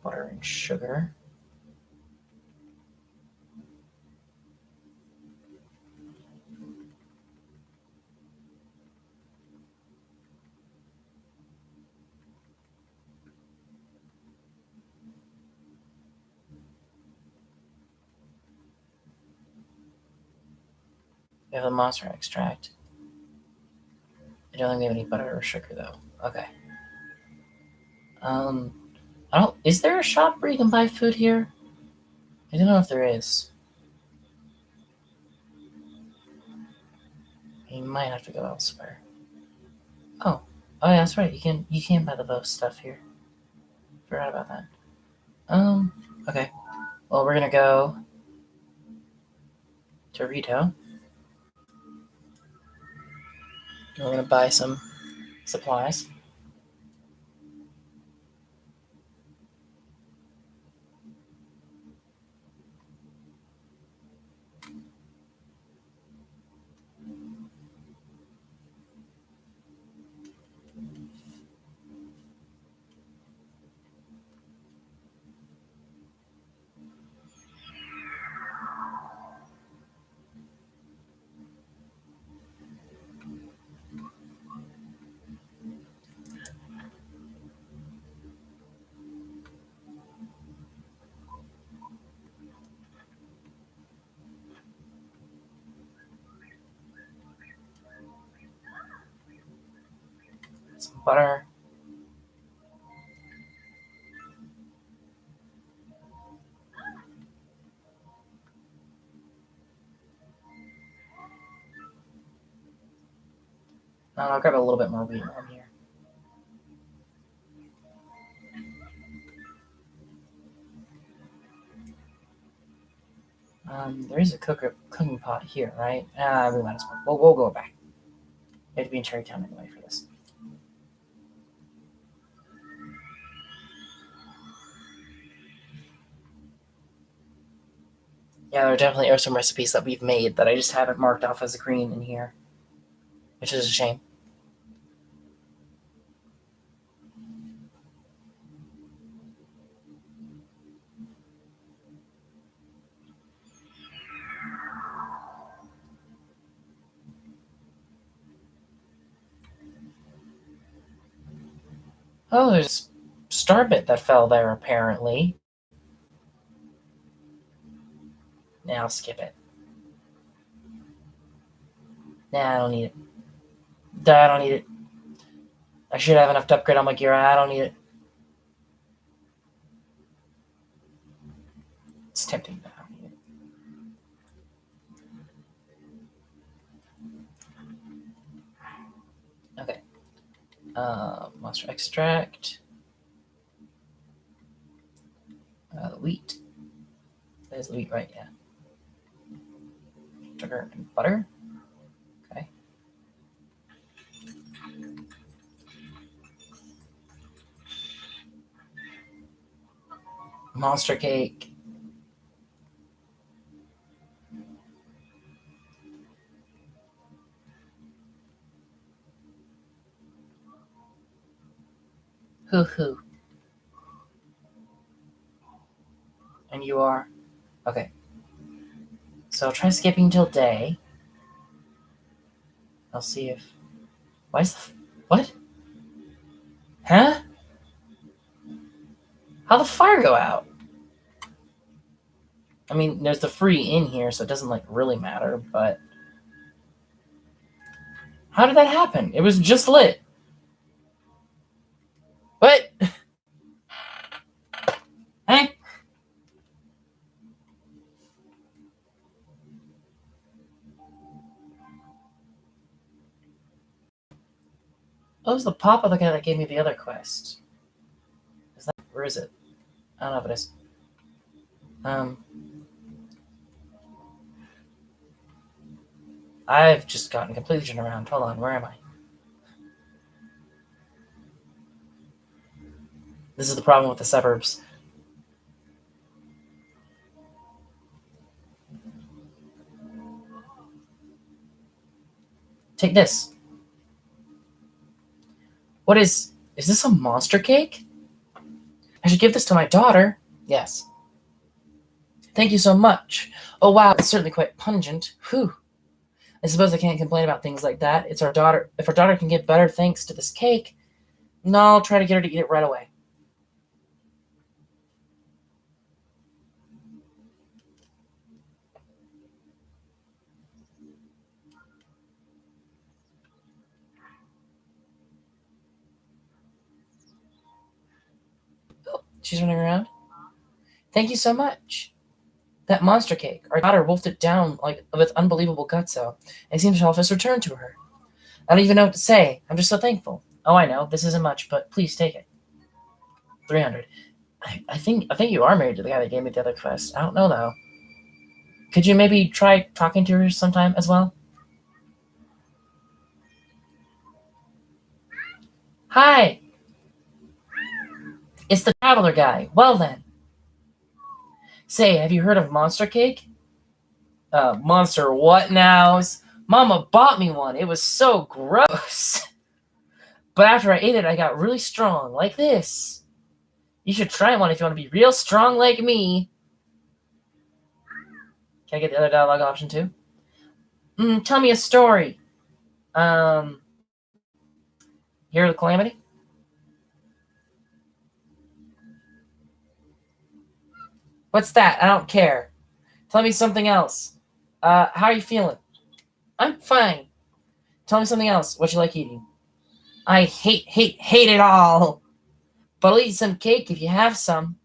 butter, and sugar. We have the monster extract. I don't think we have any butter or sugar though. Okay. I don't. Is there a shop where you can buy food here? I don't know if there is. You might have to go elsewhere. Oh, oh yeah, that's right. You can buy the bow stuff here. Forgot about that. Okay. Well, we're gonna go to Rito. We're gonna buy some supplies. Some butter. I'll grab a little bit more wheat on here. There is a cooking pot here, right? We might as well. We'll go back. We have to be in Cherry Town anyway for this. Yeah, there definitely are some recipes that we've made that I just haven't marked off as green in here, which is a shame. Oh, there's a star bit that fell there apparently. Now skip it. Nah, I don't need it. I don't need it. I should have enough to upgrade on my gear. I don't need it. It's tempting, but I don't need it. Okay. Monster extract. Wheat. There's the wheat, right? Yeah. Sugar and butter. Okay. Monster cake. Hoo hoo. And you are? Okay. So I'll try skipping till day. I'll see if. Why is the. What? Huh? How'd the fire go out? I mean, there's the free in here, so it doesn't like really matter, but. How did that happen? It was just lit. What? Hey? Oh, it was the pop of the guy that gave me the other quest. Is that where is it? I don't know if it is. I've just gotten completely turned around. Hold on, where am I? This is the problem with the suburbs. Take this. What is this a monster cake? I should give this to my daughter. Yes. Thank you so much. Oh wow, it's certainly quite pungent. Whew. I suppose I can't complain about things like that. It's our daughter. If our daughter can get better thanks to this cake, no, I'll try to get her to eat it right away. Oh, she's running around. Thank you so much. That monster cake. Our daughter wolfed it down like with unbelievable gutso, and it seems to has returned to her. I don't even know what to say. I'm just so thankful. Oh, I know this isn't much, but please take it. 300. I think you are married to the guy that gave me the other quest. I don't know though. Could you maybe try talking to her sometime as well? Hi, it's the traveler guy. Well then, say, have you heard of Monster Cake? Monster what nows? Mama bought me one. It was so gross. But after I ate it, I got really strong, like this. You should try one if you want to be real strong like me. Can I get the other dialogue option too? Tell me a story. Um, Hear the calamity? What's that? I don't care. Tell me something else. How are you feeling? I'm fine. Tell me something else. What you like eating? I hate it all. But I'll eat some cake if you have some.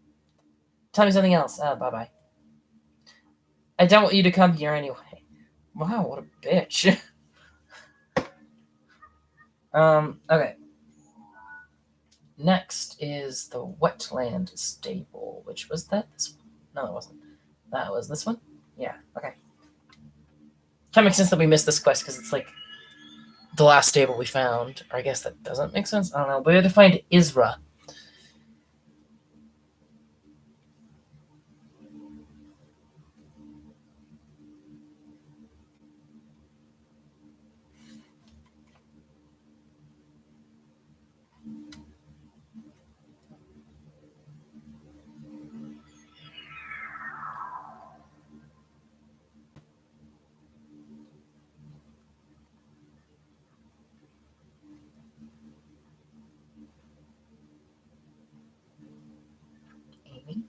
Tell me something else. Bye bye. I don't want you to come here anyway. Wow, what a bitch. Okay. Next is the wetland stable, which was that this one? No, it wasn't. That was this one? Yeah, okay. Kind of makes sense that we missed this quest because it's like the last stable we found. Or I guess that doesn't make sense. I don't know. But we have to find Isra. Amy?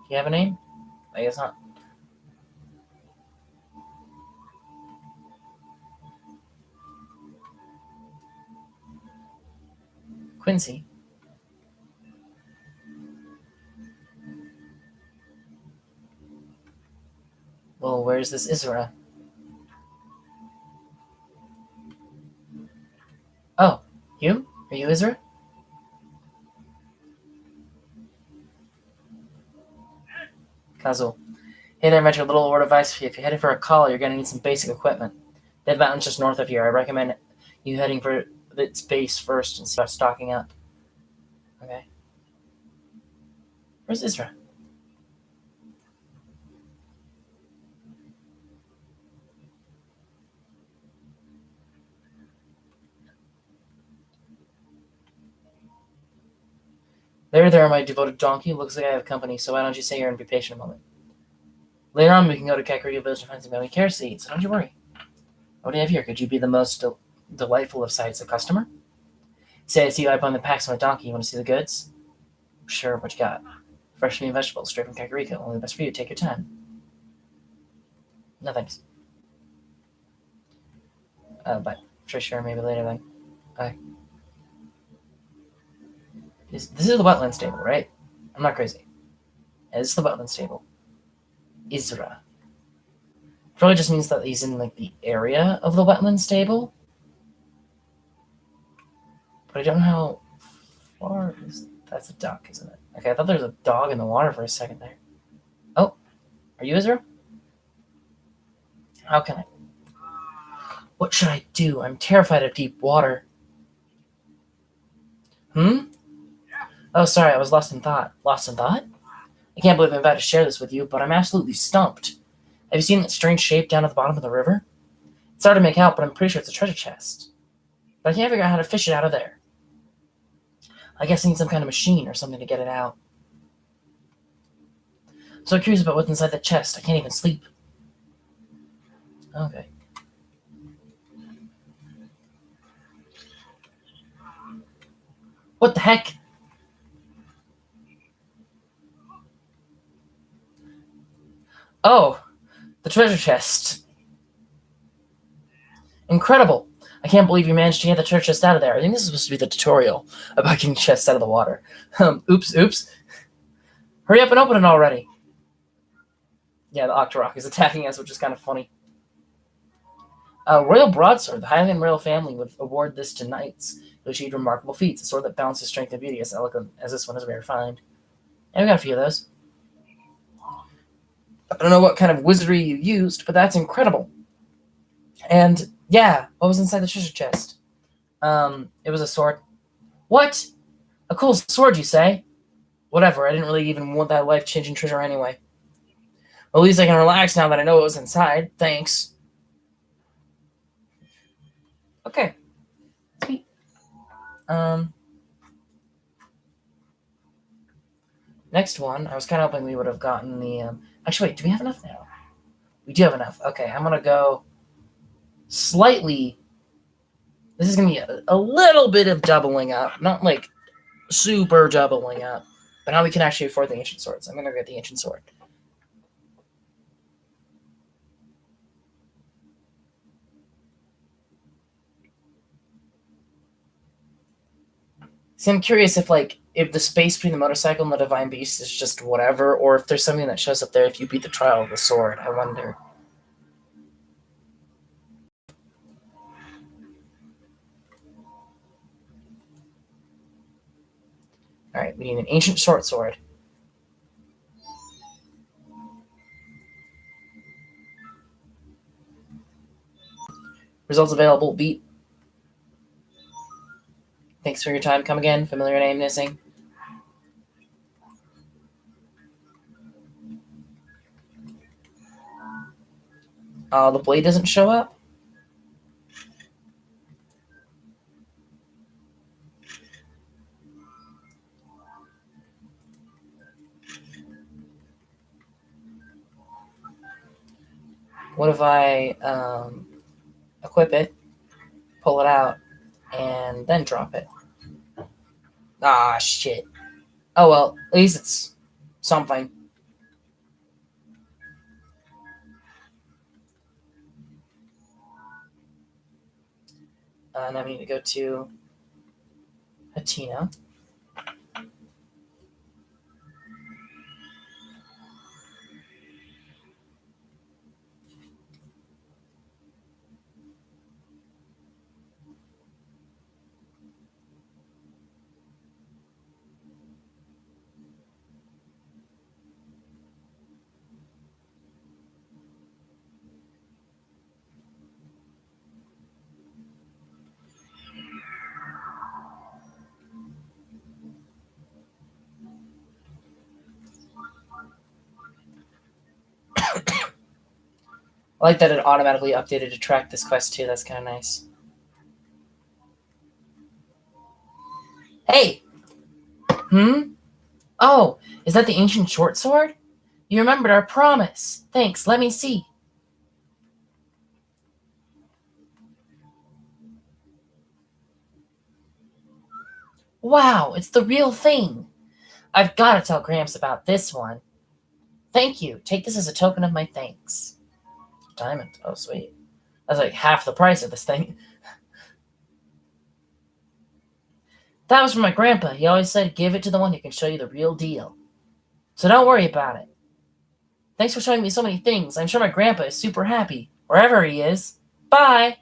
Do you have a name? I guess not. Quincy. Well, where's this Isra? Oh, you? Are you Isra? Kazul. Hey there, Metro. Little word of advice for you. If you're heading for a call, you're going to need some basic equipment. Dead Mountain's just north of here. I recommend you heading for its base first and start stocking up. Okay. Where's Isra? There, my devoted donkey. Looks like I have company, so why don't you sit here and be patient a moment? Later on, we can go to Kakariko Village and find some yummy carrot seeds. So don't you worry. What do you have here? Could you be the most delightful of sights, a customer? Say I see you up on the packs on a donkey. You want to see the goods? Sure, what you got? Fresh meat and vegetables, straight from Kakariko. Only the best for you. Take your time. No thanks. Bye. Sure, maybe later then. Bye. This is the wetland stable, right? I'm not crazy. Yeah, this is the wetland stable. Isra. Probably just means that he's in like the area of the wetland stable. But I don't know how far is that's a duck, isn't it? Okay, I thought there was a dog in the water for a second there. Oh, are you Isra? How can I? What should I do? I'm terrified of deep water. Hmm? Oh, sorry, I was lost in thought. Lost in thought? I can't believe I'm about to share this with you, but I'm absolutely stumped. Have you seen that strange shape down at the bottom of the river? It's hard to make out, but I'm pretty sure it's a treasure chest. But I can't figure out how to fish it out of there. I guess I need some kind of machine or something to get it out. I'm so curious about what's inside the chest, I can't even sleep. Okay. What the heck? Oh, the treasure chest. Incredible. I can't believe you managed to get the treasure chest out of there. I think this is supposed to be the tutorial about getting chests out of the water. Oops. Hurry up and open it already. Yeah, the Octorok is attacking us, which is kind of funny. Royal Broadsword. The Highland royal family would award this to knights who achieved remarkable feats. A sword that balances strength and beauty as elegant as this one is rare to find. And we got a few of those. I don't know what kind of wizardry you used, but that's incredible. And yeah, what was inside the treasure chest? It was a sword. What? A cool sword, you say? Whatever, I didn't really even want that life-changing treasure anyway. Well, at least I can relax now that I know what was inside. Thanks. Okay. Sweet. Next one, I was kind of hoping we would have gotten the... Actually, wait, do we have enough now? We do have enough. Okay, I'm going to go slightly... This is going to be a little bit of doubling up. Not, like, super doubling up. But now we can actually afford the Ancient Sword, so I'm going to get the Ancient Sword. See, I'm curious if the space between the motorcycle and the Divine Beast is just whatever, or if there's something that shows up there if you beat the trial of the sword. I wonder. Alright, we need an ancient short sword. Results available. Beat. Thanks for your time. Come again. Familiar name missing. The blade doesn't show up. What if I equip it, pull it out, and then drop it? Ah, shit. Oh well, at least it's something. Now we need to go to Hatino. I like that it automatically updated to track this quest too. That's kind of nice. Hey! Oh, is that the ancient short sword? You remembered our promise. Thanks, let me see. Wow, it's the real thing. I've got to tell Gramps about this one. Thank you. Take this as a token of my thanks. Diamond. Oh, sweet. That's like half the price of this thing. That was from my grandpa. He always said, give it to the one who can show you the real deal. So don't worry about it. Thanks for showing me so many things. I'm sure my grandpa is super happy, wherever he is. Bye!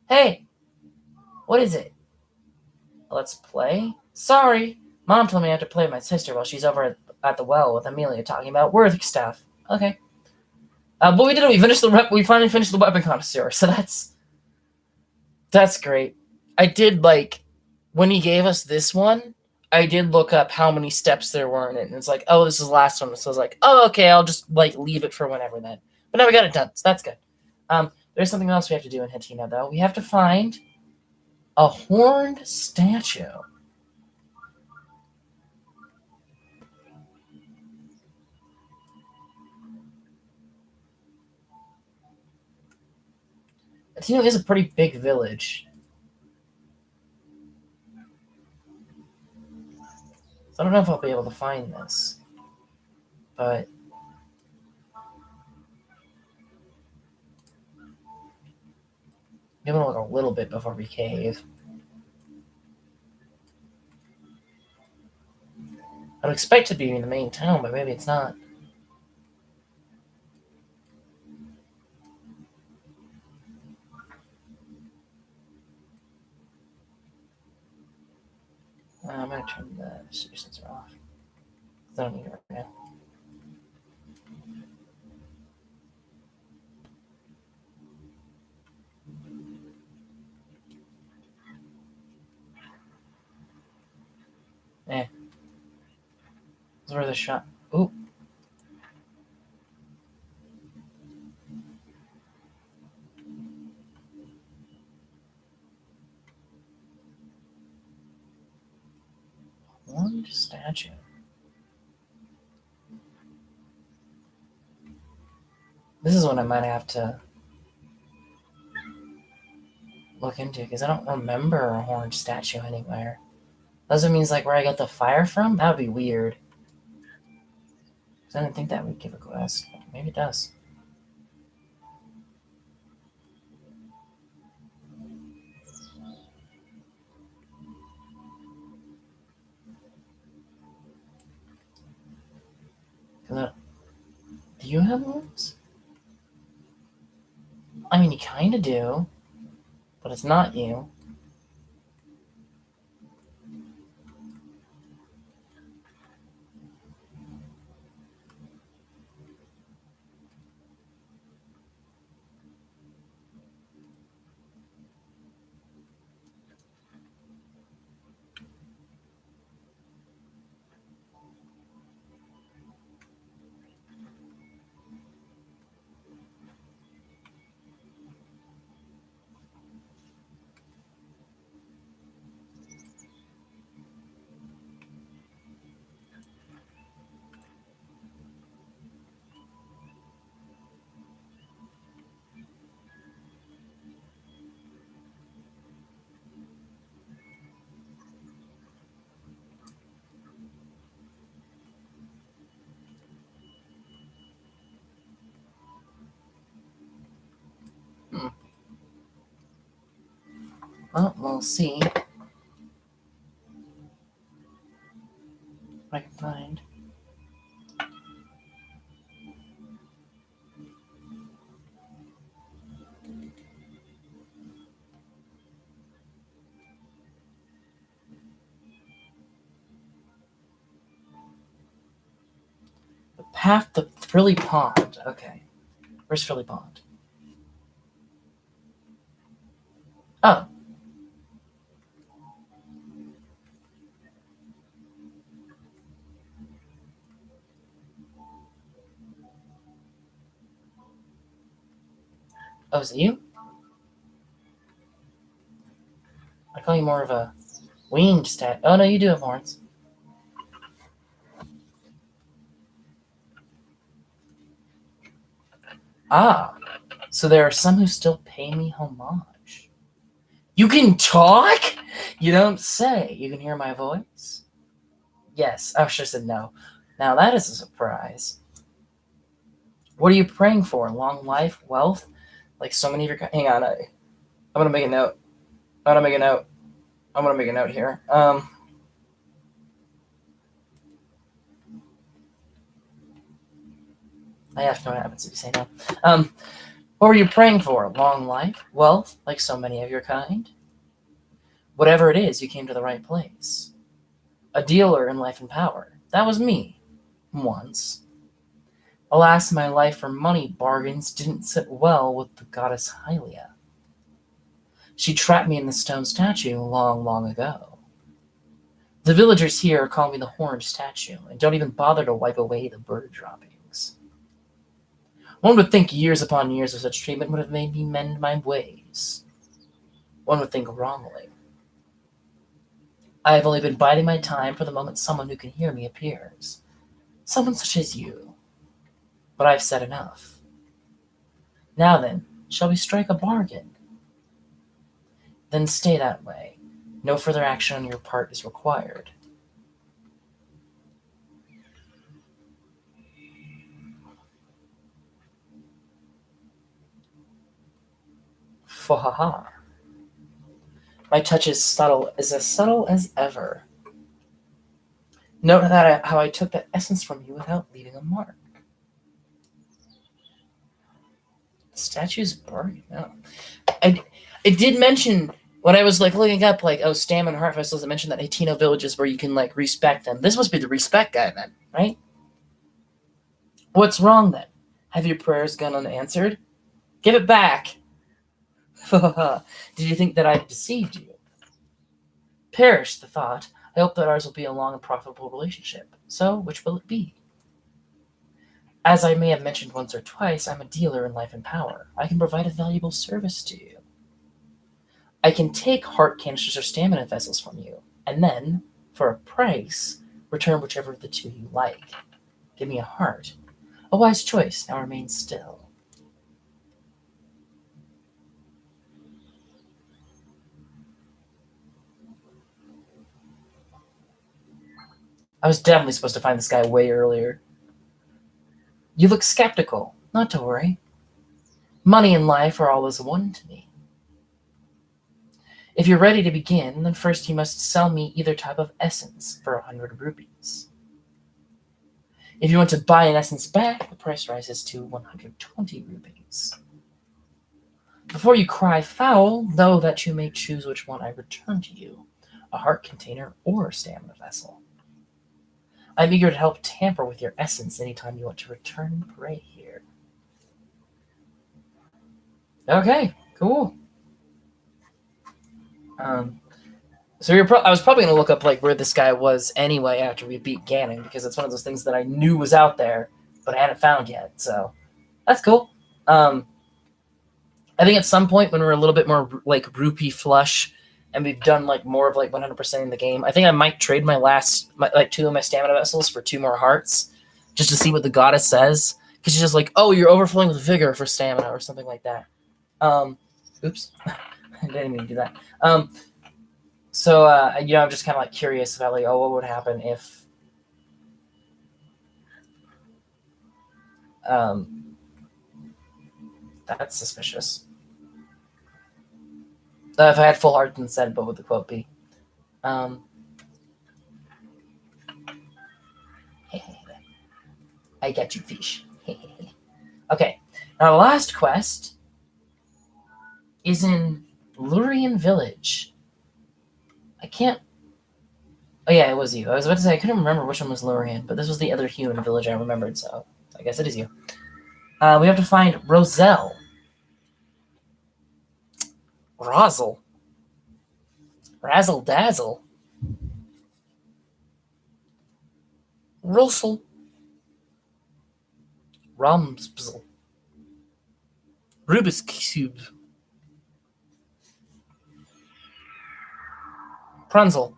Hey! What is it? Let's play? Sorry. Mom told me I have to play with my sister while she's over at the well with Amelia talking about work stuff. Okay. But we did it. We finally finished the weapon connoisseur, so that's great. I did when he gave us this one. I did look up how many steps there were in it, and it's like, oh, this is the last one. So I was like, oh, okay, I'll just leave it for whenever then. But now we got it done, so that's good. There's something else we have to do in Hatina though. We have to find a horned statue. Hatina is a pretty big village. So I don't know if I'll be able to find this. But maybe we'll look a little bit before we cave. I would expect it to be in the main town, but maybe it's not. I'm going to turn the super sensor off. I don't need it right now. Eh. This is where the shot. Ooh. Horned statue. This is what I might have to look into because I don't remember a horned statue anywhere. Doesn't mean where I got the fire from? That would be weird. Because I didn't think that would give a quest. Maybe it does. Do you have horns? I mean, you kind of do, but it's not you. Well, we'll see what I can find. The path to Frilly Pond. Okay. Where's Frilly Pond? Oh. Oh, is it you? I call you more of a winged stat. Oh, no, you do have horns. Ah, so there are some who still pay me homage. You can talk? You don't say. You can hear my voice? Yes. I should have said no. Now that is a surprise. What are you praying for? Long life? Wealth? Like so many of your... Hang on. I'm going to make a note. I'm going to make a note here. I have to know what happens if you say no. What were you praying for? Long life? Wealth? Like so many of your kind? Whatever it is, you came to the right place. A dealer in life and power. That was me. Once. Alas, my life for money bargains didn't sit well with the goddess Hylia. She trapped me in the stone statue long, long ago. The villagers here call me the horned statue and don't even bother to wipe away the bird droppings. One would think years upon years of such treatment would have made me mend my ways. One would think wrongly. I have only been biding my time for the moment someone who can hear me appears. Someone such as you. But I've said enough. Now then, shall we strike a bargain? Then stay that way. No further action on your part is required. Fahaha. My touch is as subtle as ever. Note how I took that essence from you without leaving a mark. The statue's bargain. No. It did mention when I was looking up Stam and Heart Vessels, it mentioned that Hatino villages where you can respect them. This must be the respect guy then, right? What's wrong then? Have your prayers gone unanswered? Give it back. Did you think that I deceived you? Perish the thought. I hope that ours will be a long and profitable relationship. So, which will it be? As I may have mentioned once or twice, I'm a dealer in life and power. I can provide a valuable service to you. I can take heart canisters or stamina vessels from you, and then, for a price, return whichever of the two you like. Give me a heart. A wise choice. Now remain still. I was definitely supposed to find this guy way earlier. You look skeptical. Not to worry. Money and life are all as one to me. If you're ready to begin, then first you must sell me either type of essence for 100 rupees. If you want to buy an essence back, the price rises to 120 rupees. Before you cry foul, know that you may choose which one I return to you, a heart container or a stamina vessel. I'm eager to help tamper with your essence anytime you want to return prey here. Okay, cool. So I was probably going to look up where this guy was anyway after we beat Ganon, because it's one of those things that I knew was out there, but I hadn't found yet. So that's cool. I think at some point when we're a little bit more rupee flush and we've done more of 100% in the game, I think I might trade my two of my stamina vessels for 2 more hearts just to see what the goddess says, because she's just oh, you're overflowing with vigor for stamina or something like that. Oops. I didn't mean to do that. So I'm just kind of curious about what would happen if that's suspicious. If I had full hearts instead, what would the quote be? I got you, fish. Okay. Now the last quest is in Lurian Village. I can't... Oh yeah, it was you. I was about to say I couldn't remember which one was Lurian, but this was the other human village I remembered, so I guess it is you. We have to find Roselle. Razzle. Razzle dazzle. Russell. Rumsbzl. Rubik's Cube. Prunzel.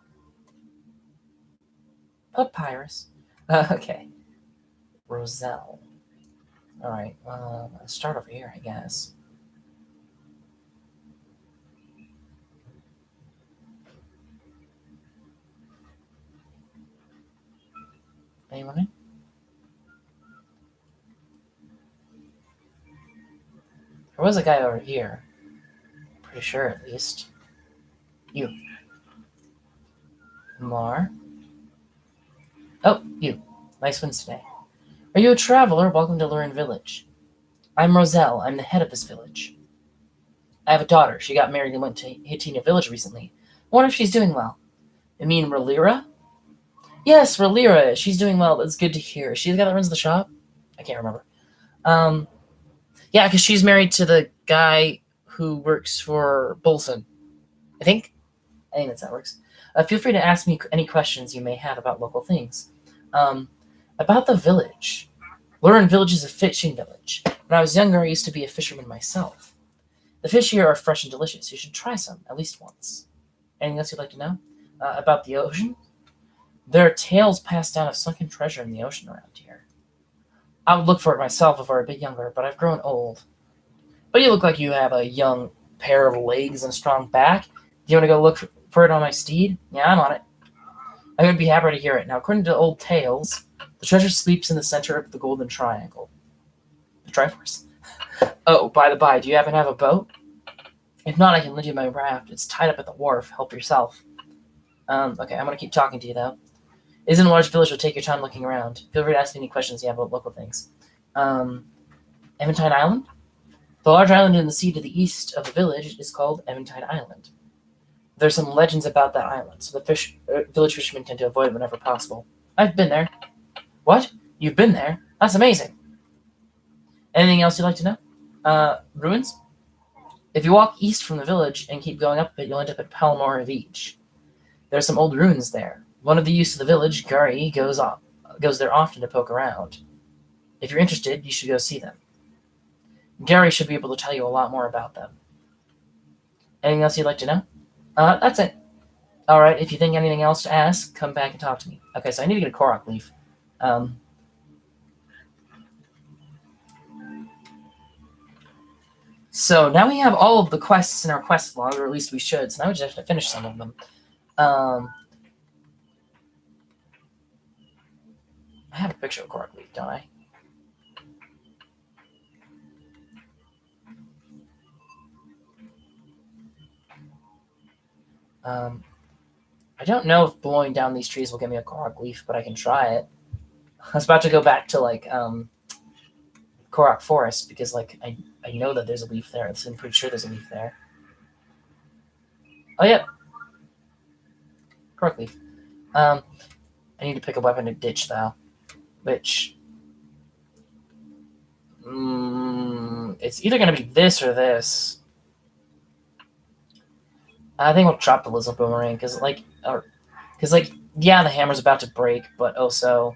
Papyrus. Okay. Roselle. Alright, let's start over here, I guess. Anyone in? There was a guy over here. Pretty sure, at least. You. Mar. Oh, you. Nice ones today. Are you a traveler? Welcome to Lurin Village. I'm Roselle. I'm the head of this village. I have a daughter. She got married and went to Hitina Village recently. I wonder if she's doing well. You mean Relira? Yes, Relira. She's doing well. That's good to hear. Is she the guy that runs the shop? I can't remember. Um, yeah, because she's married to the guy who works for Bolson. I think. I think that's how it works. Feel free to ask me any questions you may have about local things. Um, about the village. Lurin Village is a fishing village. When I was younger, I used to be a fisherman myself. The fish here are fresh and delicious. You should try some, at least once. Anything else you'd like to know? About the ocean? There are tales passed down of sunken treasure in the ocean around here. I would look for it myself if I were a bit younger, but I've grown old. But you look like you have a young pair of legs and a strong back. Do you want to go look for it on my steed? Yeah, I'm on it. I would be happy to hear it. Now, according to old tales, the treasure sleeps in the center of the Golden Triangle. The Triforce? Oh, by the by, do you happen to have a boat? If not, I can lend you my raft. It's tied up at the wharf. Help yourself. Okay, I'm gonna keep talking to you though. It isn't a large village, so take your time looking around. Feel free to ask me any questions you have about local things. Eventide Island? The large island in the sea to the east of the village is called Eventide Island. There's some legends about that island, so the village fishermen tend to avoid it whenever possible. I've been there. What? You've been there? That's amazing. Anything else you'd like to know? Ruins? If you walk east from the village and keep going up a bit, you'll end up at Palmore Beach. There are some old ruins there. One of the youths of the village, Gary, goes there often to poke around. If you're interested, you should go see them. Gary should be able to tell you a lot more about them. Anything else you'd like to know? That's it. Alright, if you think anything else to ask, come back and talk to me. Okay, so I need to get a Korok leaf. So now we have all of the quests in our quest log, or at least we should, so now we just have to finish some of them. I have a picture of Korok leaf, don't I? I don't know if blowing down these trees will give me a Korok leaf, but I can try it. I was about to go back to Korok Forest because I know that there's a leaf there. I'm pretty sure there's a leaf there. Oh yep, Korok leaf. I need to pick a weapon to ditch though, which it's either gonna be this or this. I think we'll drop the Lizard Boomerang because yeah, the hammer's about to break, but also.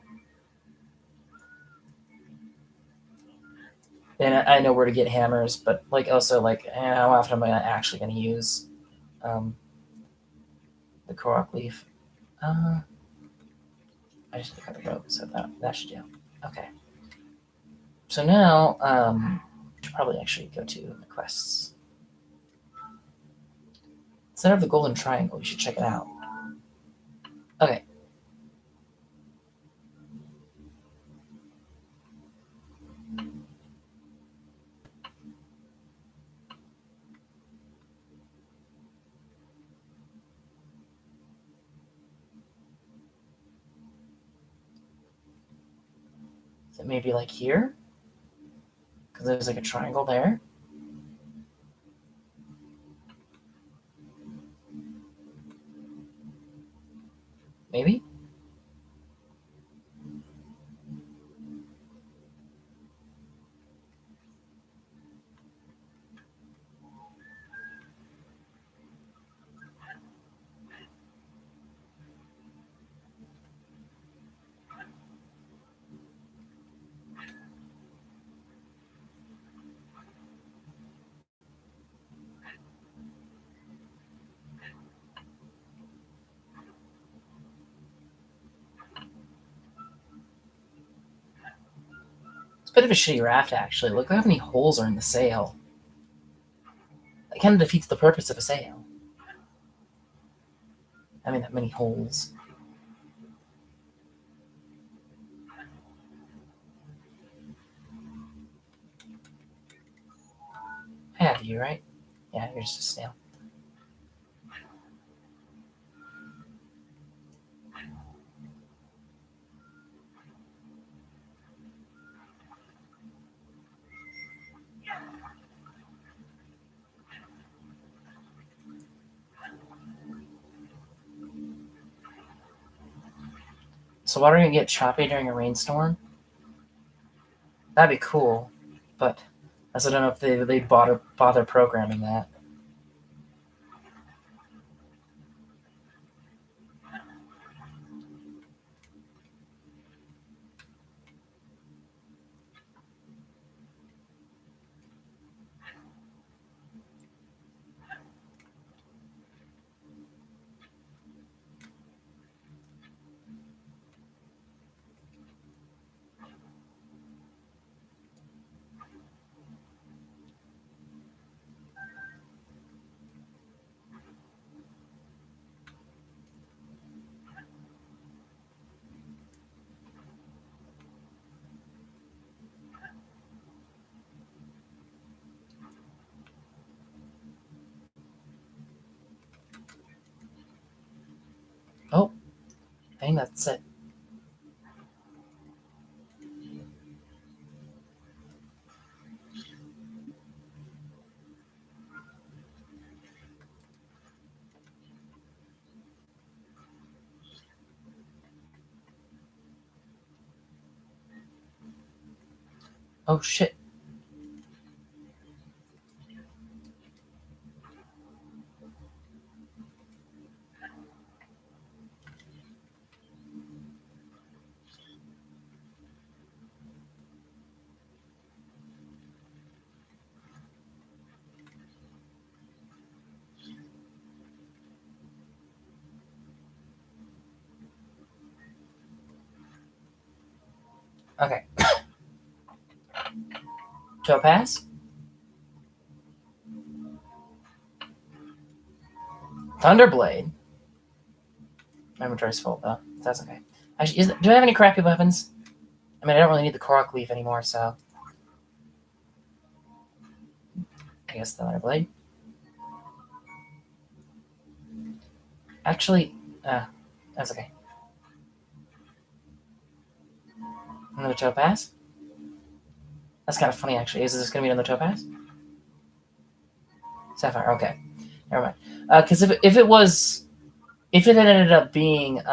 And I know where to get hammers, but also how often am I actually going to use the Korok leaf? I just need to cut the rope, so that should do. Okay. So now we should probably actually go to the quests. Center of the Golden Triangle. You should check it out. Okay. Is it maybe here? Because there's a triangle there. Maybe? It's a bit of a shitty raft, actually. Look how many holes are in the sail. That kind of defeats the purpose of a sail. Having that many holes. I have you, right? Yeah, you're just a snail. So water can get choppy during a rainstorm? That'd be cool, but I don't know if they bother programming that. Oh, I think that's it. Oh shit. Okay. Topaz? Thunderblade? My inventory's full though. That's okay. Actually, do I have any crappy weapons? I mean, I don't really need the Korok Leaf anymore, so I guess Thunderblade. Actually, that's okay. Another Topaz? That's kind of funny, actually. Is this going to be another Topaz? Sapphire, okay. Never mind. Because if it was... If it had ended up being 3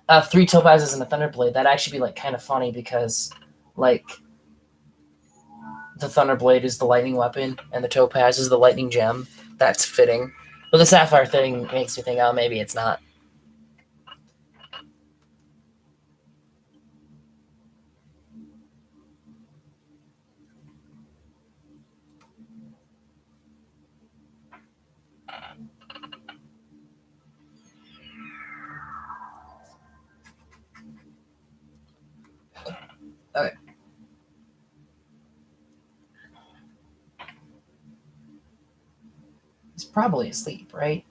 Topazes and a Thunderblade, that'd actually be, like, kind of funny because, like, the Thunderblade is the lightning weapon and the Topaz is the lightning gem. That's fitting. But the Sapphire thing makes me think, oh, maybe it's not. Okay. He's probably asleep, right?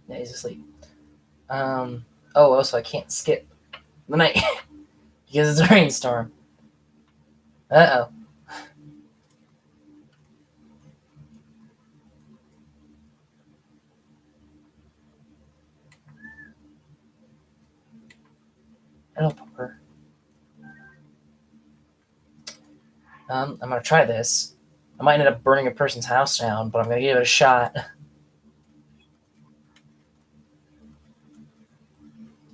Yeah, he's asleep. Also, I can't skip the night because it's a rainstorm. Uh-oh. Hello, Pupper. I'm gonna try this. I might end up burning a person's house down, but I'm gonna give it a shot.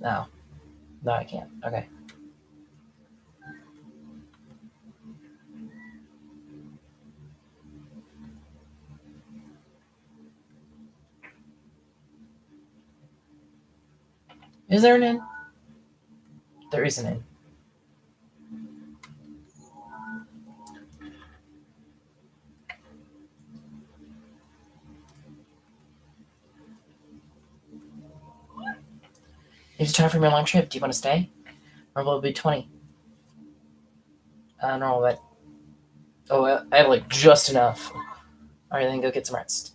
No. No, I can't. Okay. Is there an inn? There is an inn. It's time for my long trip. Do you want to stay? Normal will be 20. Normal, but... Oh, I have, like, just enough. Alright, then go get some rest.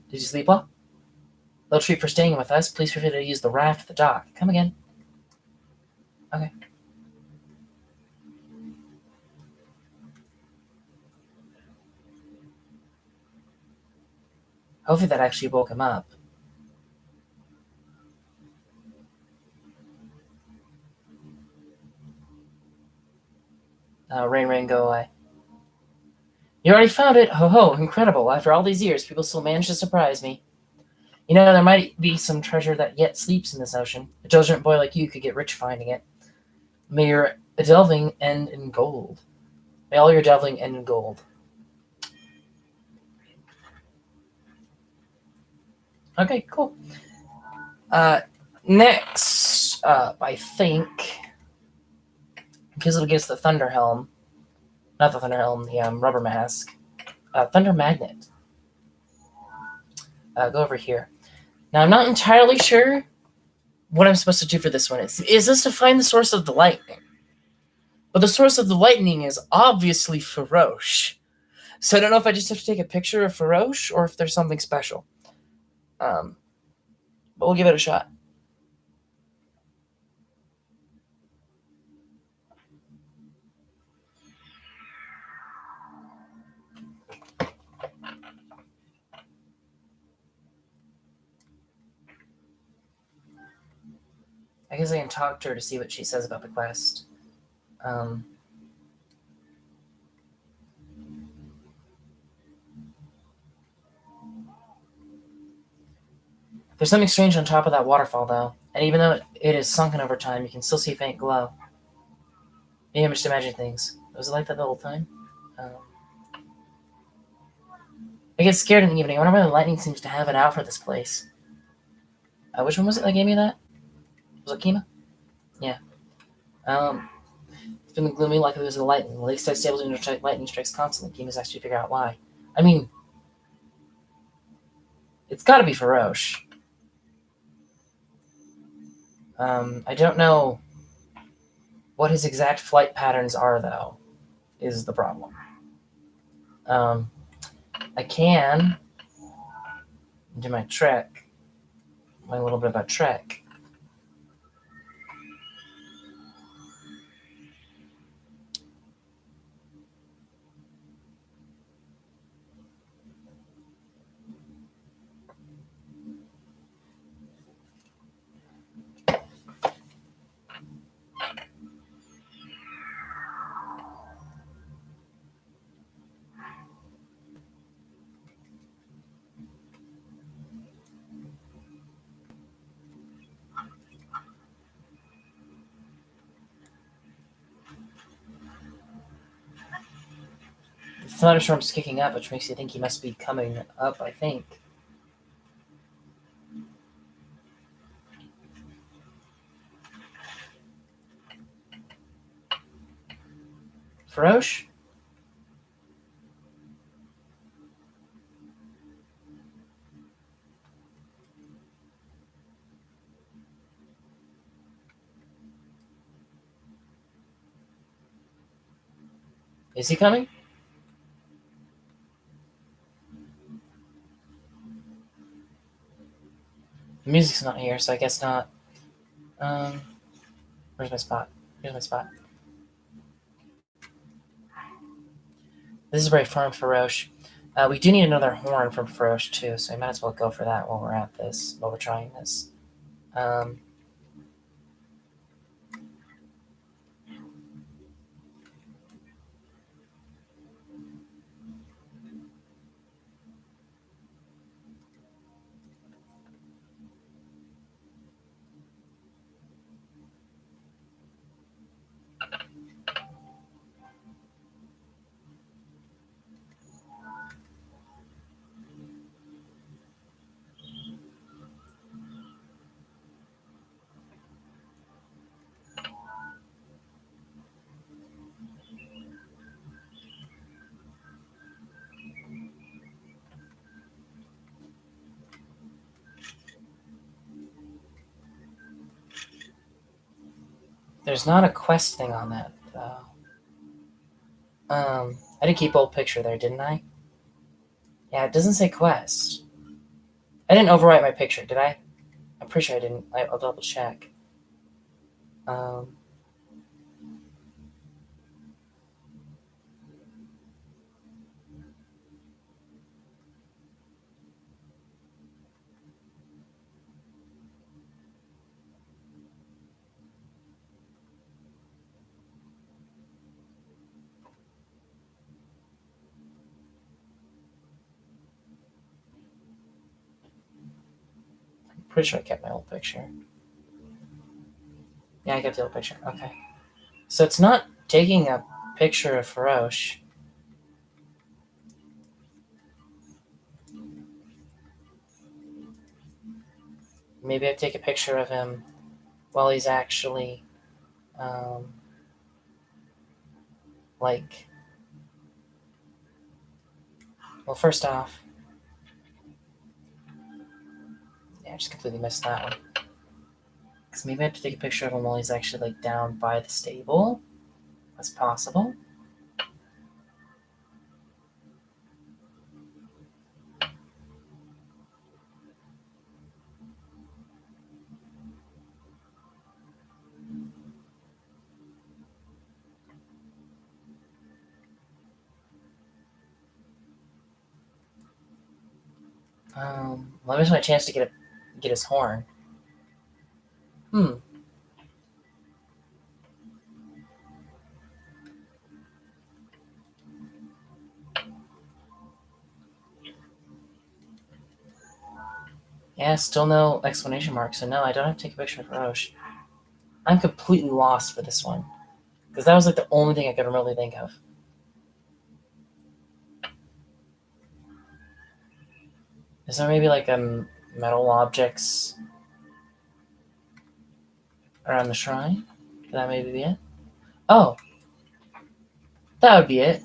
Did you sleep well? Little treat for staying with us. Please feel free to use the raft at the dock. Come again. Okay. Hopefully that actually woke him up. Rain, rain, go away. You already found it? Ho ho, incredible. After all these years, people still manage to surprise me. You know, there might be some treasure that yet sleeps in this ocean. A diligent boy like you could get rich finding it. May your delving end in gold. May all your delving end in gold. Okay, cool. Next up, I think, because it gets the Thunder Helm, not the Thunder Helm, the rubber mask, Thunder Magnet. Go over here. Now, I'm not entirely sure what I'm supposed to do for this one. Is this to find the source of the lightning? But the source of the lightning is obviously Faroche. So I don't know if I just have to take a picture of Faroche or if there's something special. But we'll give it a shot. I guess I can talk to her to see what she says about the quest. There's something strange on top of that waterfall, though, and even though it is sunken over time, you can still see a faint glow. Maybe I'm just imagining things. Was it like that the whole time? I get scared in the evening. I wonder why the lightning seems to have it out for this place. Which one was it that gave me that? Was it Kima? Yeah. It's been gloomy like it was the lightning. The lakeside stables and lightning strikes constantly. Kima's actually figure out why. I mean, it's got to be Faroche. I don't know what his exact flight patterns are, though, is the problem. I can do my trek, my little bit of a trek. The thunderstorm's kicking up, which makes you think he must be coming up, I think. Faroche? Is he coming? The music's not here, so I guess not. Where's my spot? Here's my spot. This is where I farm Faroche. We do need another horn from Faroche too, so I might as well go for that while we're at this, while we're trying this. There's not a quest thing on that, though. I did keep old picture there, didn't I? Yeah, it doesn't say quest. I didn't overwrite my picture, did I? I'm pretty sure I didn't. I'll double check. Pretty sure I kept my old picture. Yeah, I kept the old picture. Okay. So it's not taking a picture of Ferosh. Maybe I take a picture of him while he's actually, like... Well, first off... Yeah, I just completely missed that one. Because maybe I have to take a picture of him while he's actually, like, down by the stable. That's possible. Well, I miss my chance to get his horn. Hmm. Yeah, still no exclamation mark, so no, I don't have to take a picture of Roche. I'm completely lost for this one. Because that was like the only thing I could remotely think of. Is there maybe like metal objects around the shrine? Could that maybe be it? Oh, that would be it.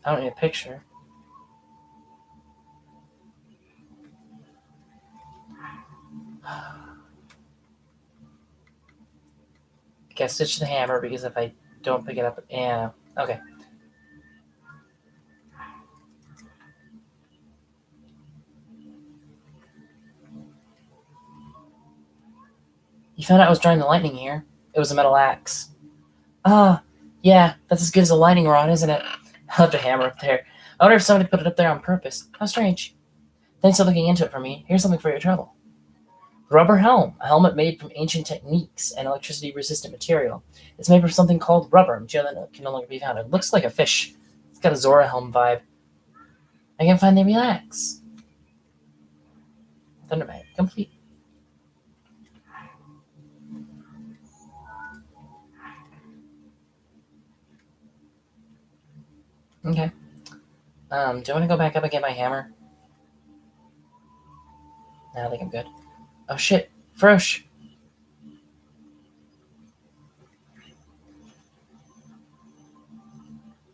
I don't need a picture. Okay, stitch the hammer because if I don't pick it up, yeah. Okay. You found out I was drawing the lightning here. It was a metal axe. Ah, yeah, that's as good as a lightning rod, isn't it? I left a hammer up there. I wonder if somebody put it up there on purpose. How strange. Thanks for looking into it for me. Here's something for your trouble. Rubber helm, a helmet made from ancient techniques and electricity-resistant material. It's made from something called rubber, material that can no longer be found. It looks like a fish. It's got a Zora helm vibe. I can finally relax. Thunderbite, complete. Okay. Do I want to go back up and get my hammer? No, I think I'm good. Oh shit, Frosh.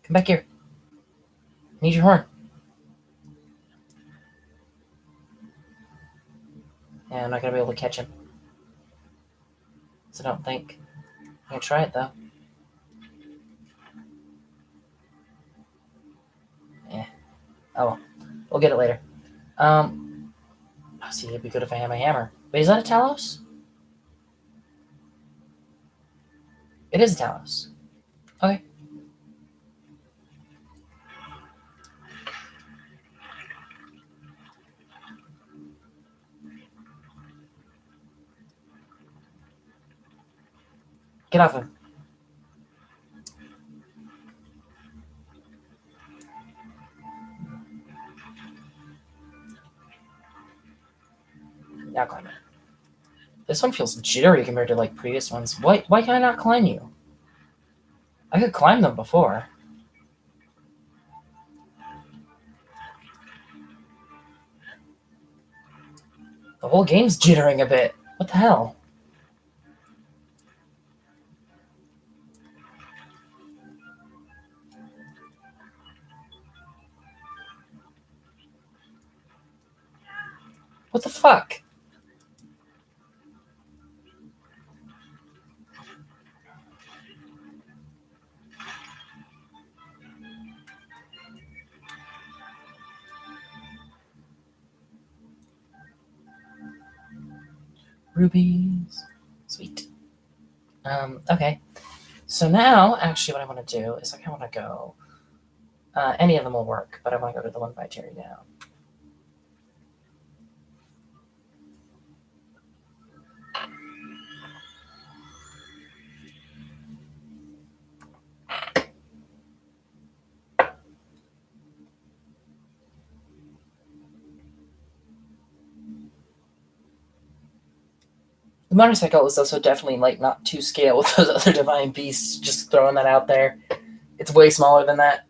Come back here. I need your horn. Yeah, I'm not gonna be able to catch him. So don't think. I'm gonna try it though. Yeah. Oh well. We'll get it later. See, it'd be good if I had my hammer. Wait, is that a Talos? It is a Talos. Okay. Get off him. Now climb it. This one feels jittery compared to like previous ones. Why can I not climb you? I could climb them before. The whole game's jittering a bit. What the hell? What the fuck? Rubies. Sweet. Okay. So now, actually, what I want to do is I want to go. Any of them will work, but I want to go to the one by Terry now. The motorcycle is also definitely like not to scale with those other divine beasts. Just throwing that out there. It's way smaller than that.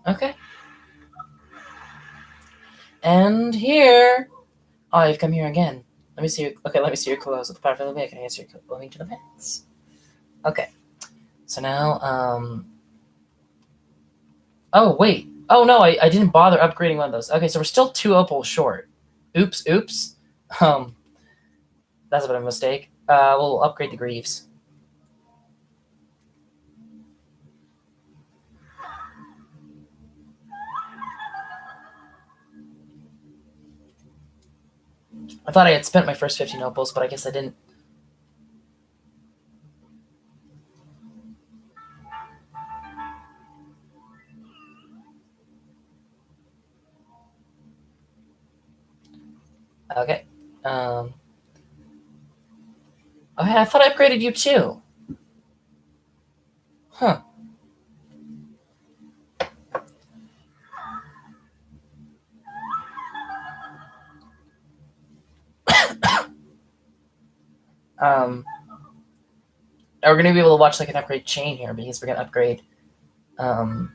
Okay. And here. Oh, you've come here again. Let me see your. Okay, let me see your clothes. With the power of the I can answer your clothing to the pants. Okay. So now, Oh, wait. Oh, no, I didn't bother upgrading one of those. Okay, so we're still 2 opals short. Oops. Um, that's a bit of a mistake. We'll upgrade the Greaves. I thought I had spent my first 15 opals, but I guess I didn't. Okay. Oh, yeah, I thought I upgraded you too. Huh. Um, we're going to be able to watch like an upgrade chain here because we're going to upgrade. Um,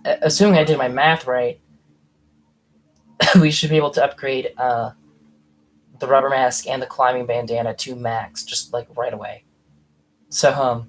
Assuming I did my math right, we should be able to upgrade the rubber mask and the climbing bandana to max just like right away. So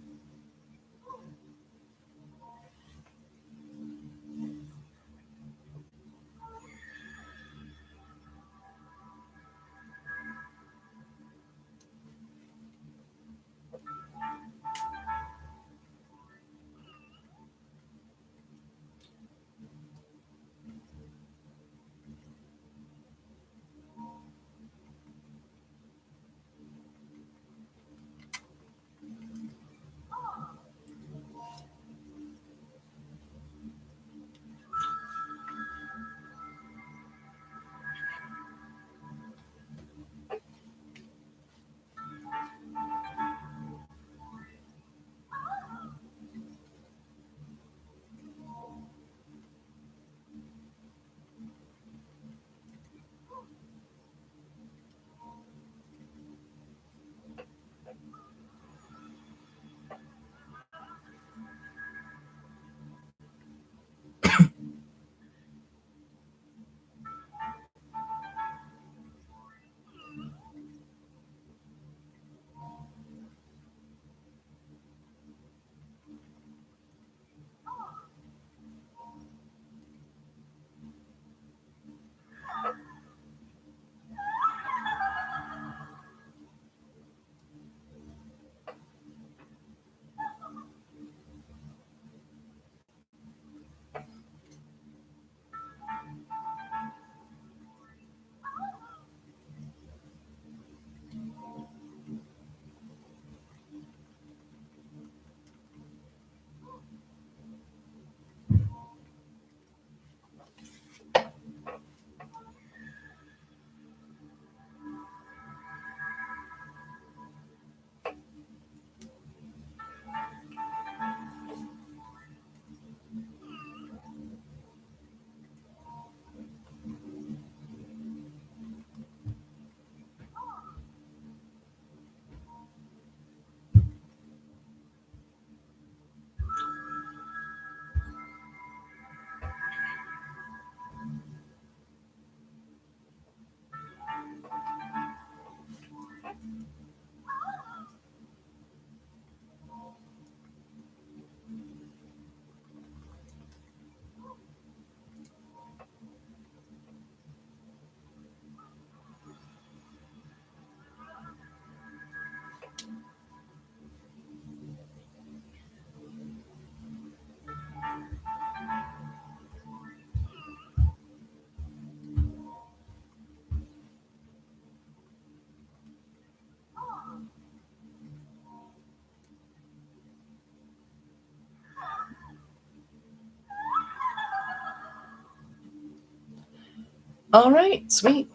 All right, sweet.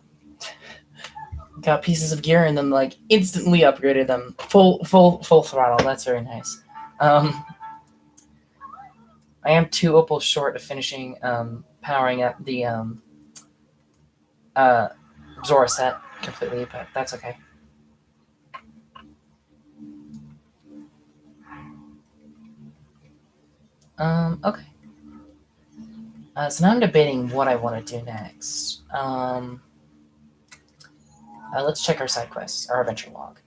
Got pieces of gear and then like instantly upgraded them full throttle. That's very nice. I am 2 opals short of finishing powering up the uh, Zora set completely, but that's okay. Okay. So now I'm debating what I want to do next. Let's check our side quests, our adventure log.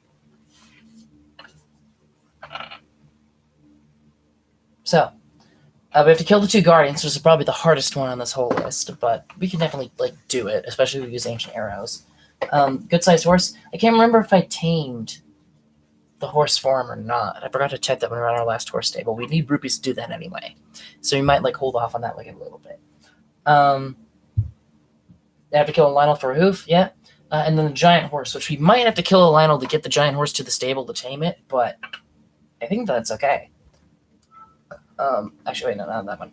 So, we have to kill the 2 guardians, which is probably the hardest one on this whole list, but we can definitely like do it, especially if we use ancient arrows. Good sized horse. I can't remember if I tamed the horse form or not. I forgot to check that when we were on our last horse stable. We need rupees to do that anyway, so we might like hold off on that like a little bit. I have to kill a Lionel for a hoof, yeah. And then the giant horse, which we might have to kill a Lionel to get the giant horse to the stable to tame it, but I think that's okay. Actually, wait, no, not that one.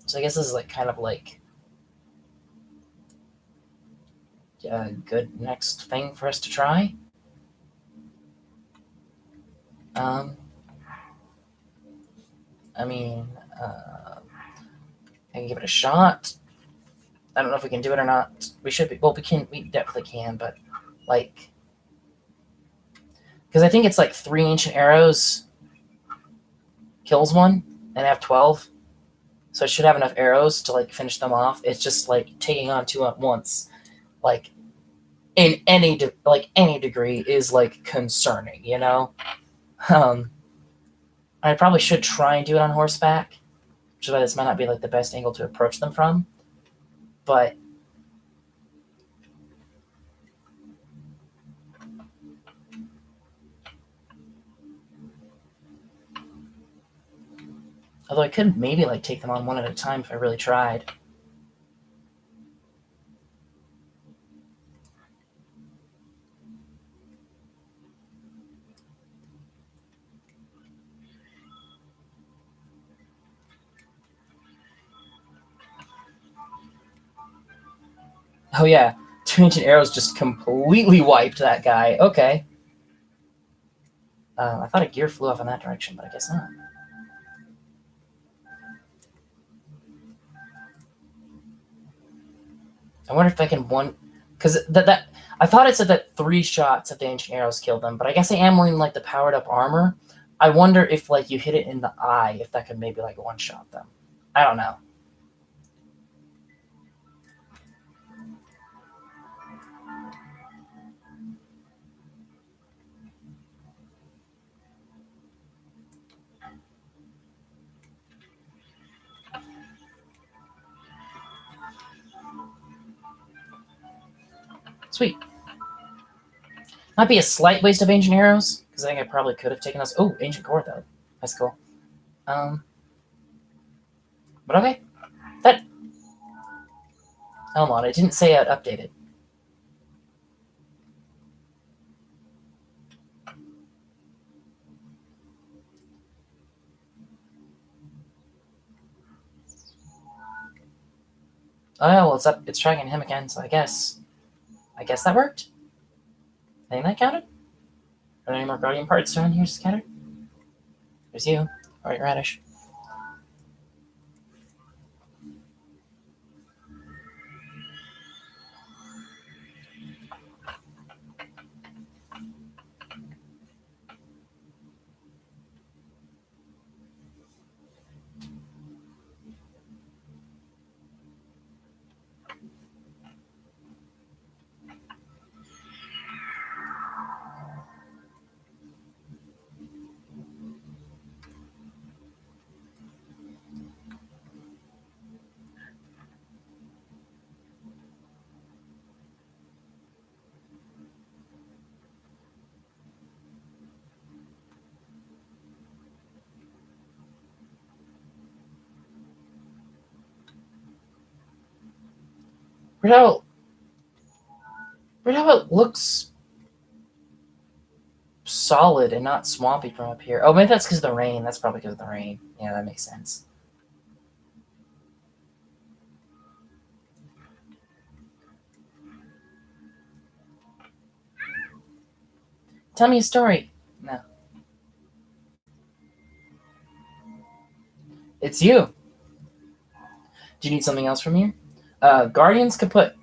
So I guess this is like kind of like a good next thing for us to try. I mean, I can give it a shot. I don't know if we can do it or not. We should be. Well, we can. We definitely can, but like, because I think it's like 3 ancient arrows kills one, and I have 12, so I should have enough arrows to like finish them off. It's just like taking on 2 at once, like in any degree, is like concerning. You know, I probably should try and do it on horseback, which is why this might not be like the best angle to approach them from, but. Although I could maybe like take them on one at a time if I really tried. Oh yeah, 2 ancient arrows just completely wiped that guy. Okay. I thought a gear flew off in that direction, but I guess not. I wonder if I can one, because that I thought it said that 3 shots of the ancient arrows killed them, but I guess I am wearing like the powered up armor. I wonder if like you hit it in the eye, if that could maybe like one shot them. I don't know. Sweet. Might be a slight waste of ancient arrows, because I think I probably could have taken those. Oh, ancient core though. That's cool. But okay. That. Hold on, it didn't say it updated. Oh yeah, well it's up. It's tracking him again, so I guess that worked. I think that counted. Are there any more guardian parts around here scattered? There's you. Alright, Radish. Weird how it looks solid and not swampy from up here. Oh, maybe that's because of the rain. That's probably because of the rain. Yeah, that makes sense. Tell me a story. No. It's you. Do you need something else from here? Guardians kaput.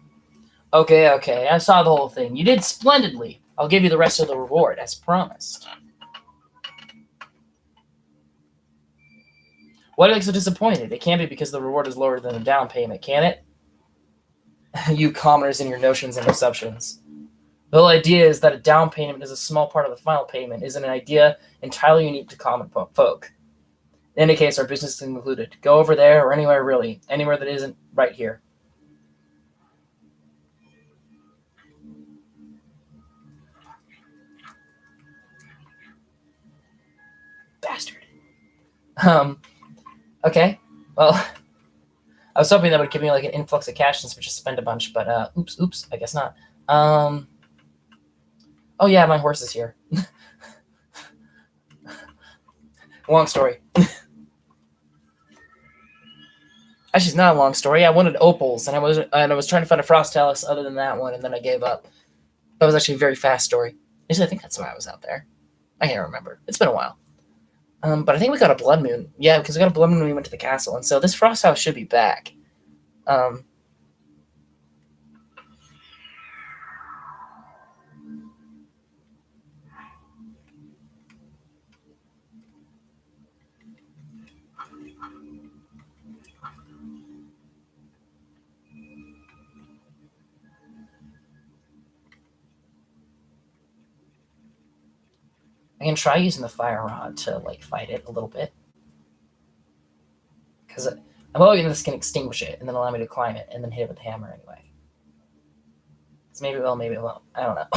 Okay, okay. I saw the whole thing. You did splendidly. I'll give you the rest of the reward, as promised. What makes you disappointed? It can't be because the reward is lower than the down payment, can it? You commoners and your notions and assumptions. The whole idea is that a down payment is a small part of the final payment, isn't an idea entirely unique to common folk. In any case, our business is included. Go over there or anywhere really. Anywhere that isn't right here. Bastard. Okay. Well, I was hoping that would give me like an influx of cash since we just spent a bunch, but oops, I guess not. Oh yeah, my horse is here. Long story. Actually, it's not a long story. I wanted opals, and I was trying to find a Frost Talos other than that one, and then I gave up. That was actually a very fast story. Actually, I think that's why I was out there. I can't remember. It's been a while. But I think we got a blood moon. Yeah, because we got a blood moon when we went to the castle, and so this Frost House should be back. I can try using the fire rod to like fight it a little bit, because I'm hoping this can extinguish it and then allow me to climb it and then hit it with the hammer anyway. So maybe it will, maybe it won't. I don't know.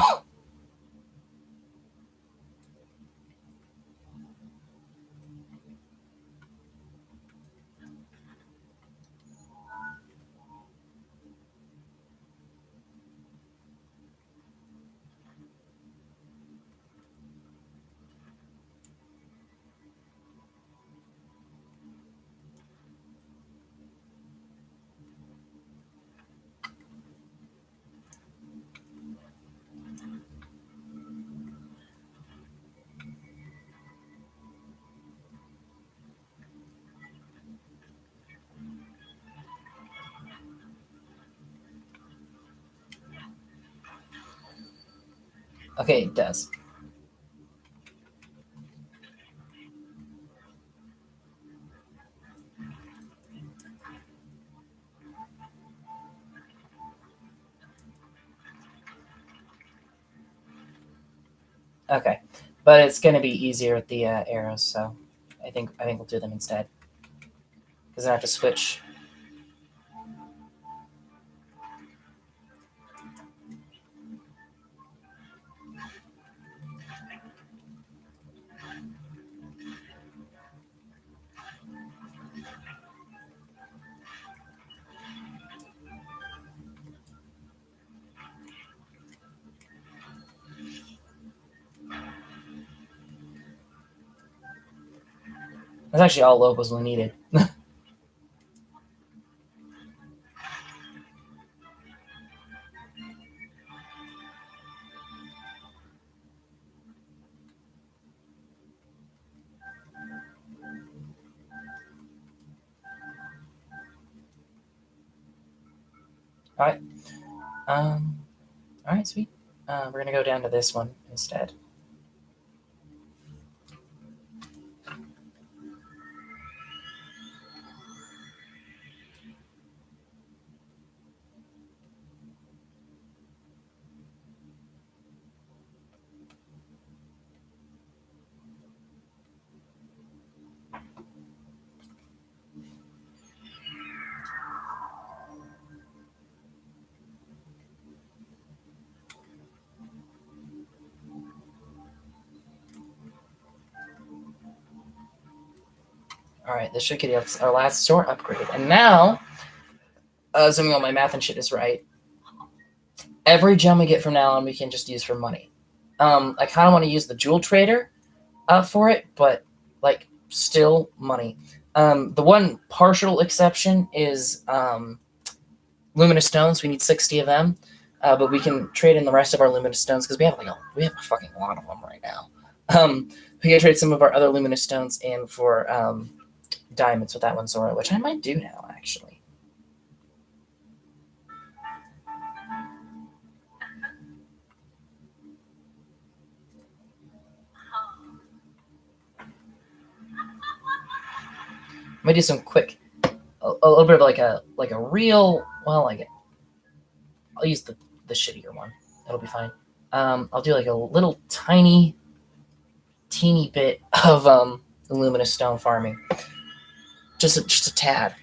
Okay, it does. Okay, but it's going to be easier with the arrows, so I think we'll do them instead because I have to switch. That's actually all locals we needed. All right. All right, sweet. We're gonna go down to this one instead. All right, this should get us our last sword upgrade, and now, assuming all my math and shit is right, every gem we get from now on we can just use for money. I kind of want to use the jewel trader for it, but like still money. The one partial exception is luminous stones. We need 60 of them, but we can trade in the rest of our luminous stones because we have a fucking lot of them right now. We can trade some of our other luminous stones in for diamonds with that one Zora, which I might do now actually. I might do some quick, a little bit of like a real like I'll use the shittier one. It'll be fine. I'll do like a little tiny, teeny bit of luminous stone farming, just a tad.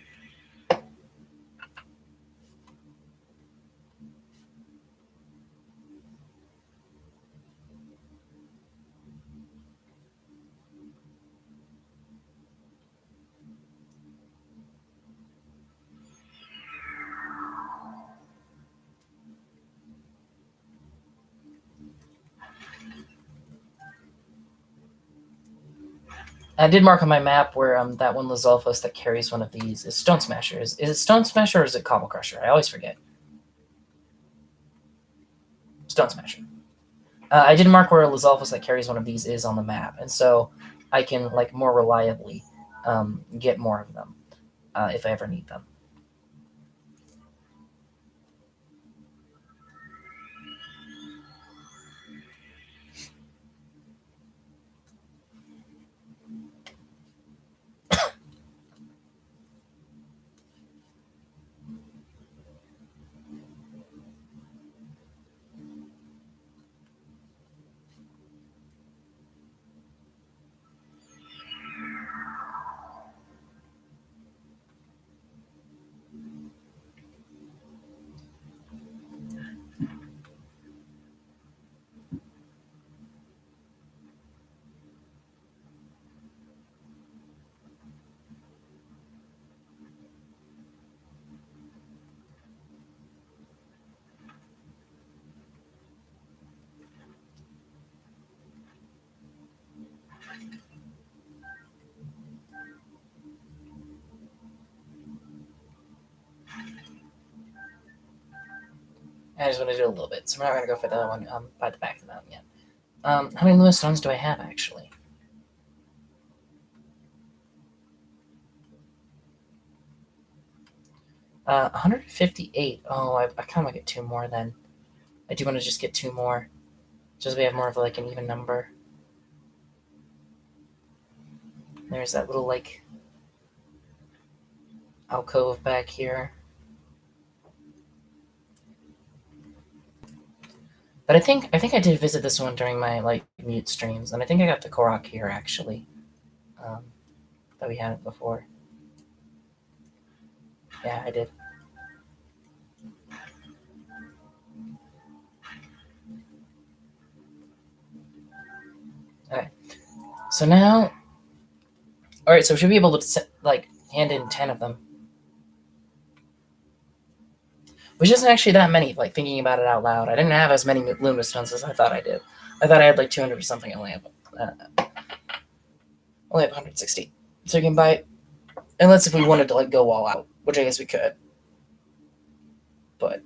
I did mark on my map where that one Lizalfos that carries one of these is Stone Smasher. Is it Stone Smasher or is it Cobble Crusher? I always forget. Stone Smasher. I did mark where Lizalfos that carries one of these is on the map, and so I can like more reliably get more of them if I ever need them. I just want to do a little bit, so we're not going to go for the other one by the back of the mountain yet. How many luminous stones do I have actually? 158. Oh, I kind of want to get two more then. I do want to just get two more, just so we have more of like an even number. There's that little like alcove back here. But I think I did visit this one during my like mute streams, and I think I got the Korok here actually. That we had it before. Yeah, I did. Okay. So now, all right. So we should be able to like hand in 10 of them, which isn't actually that many. Like thinking about it out loud, I didn't have as many luminous stones as I thought I did. I thought I had like 200 or something. I only have 160. So you can buy, unless if we wanted to like go all out, which I guess we could. But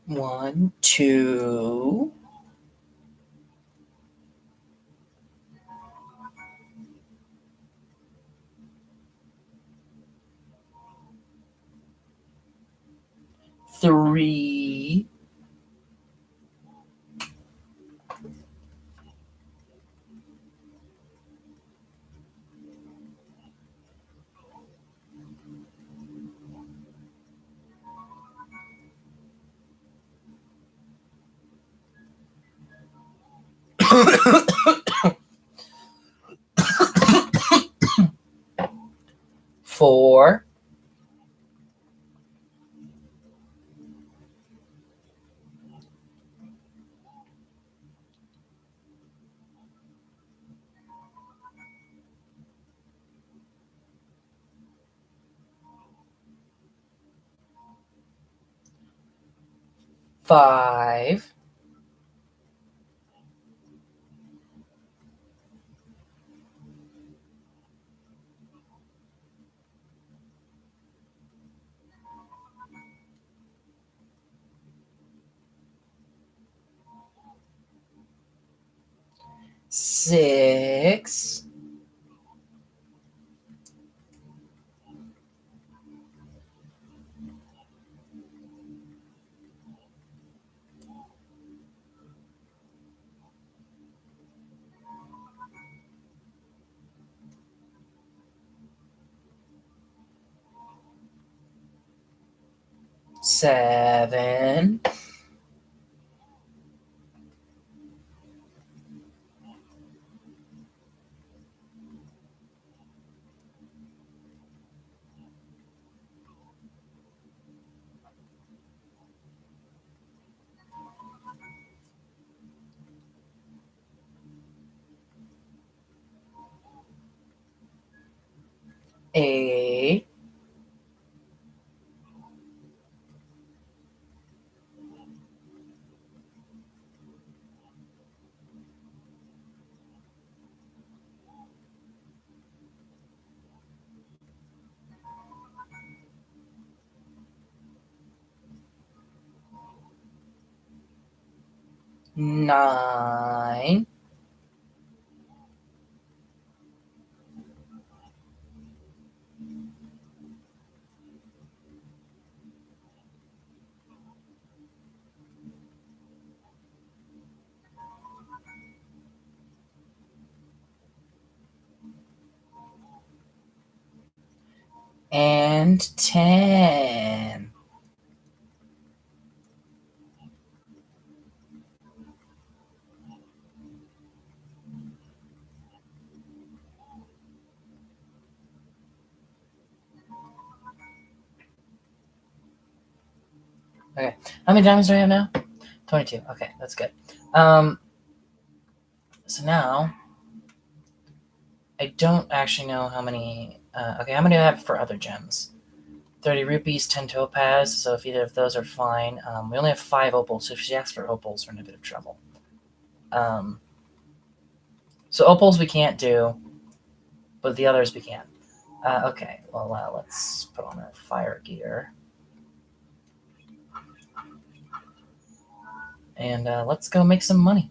one, two. 3. Four. 5. 6. Seven. Eight. Nine. And 10. Okay. How many diamonds do I have now? 22. Okay, that's good. So now I don't actually know how many. Okay, how many do I have for other gems? 30 rupees, 10 topaz. So if either of those are fine, we only have 5 opals. So if she asks for opals, we're in a bit of trouble. So opals we can't do, but the others we can. Okay, well, let's put on our fire gear. And let's go make some money.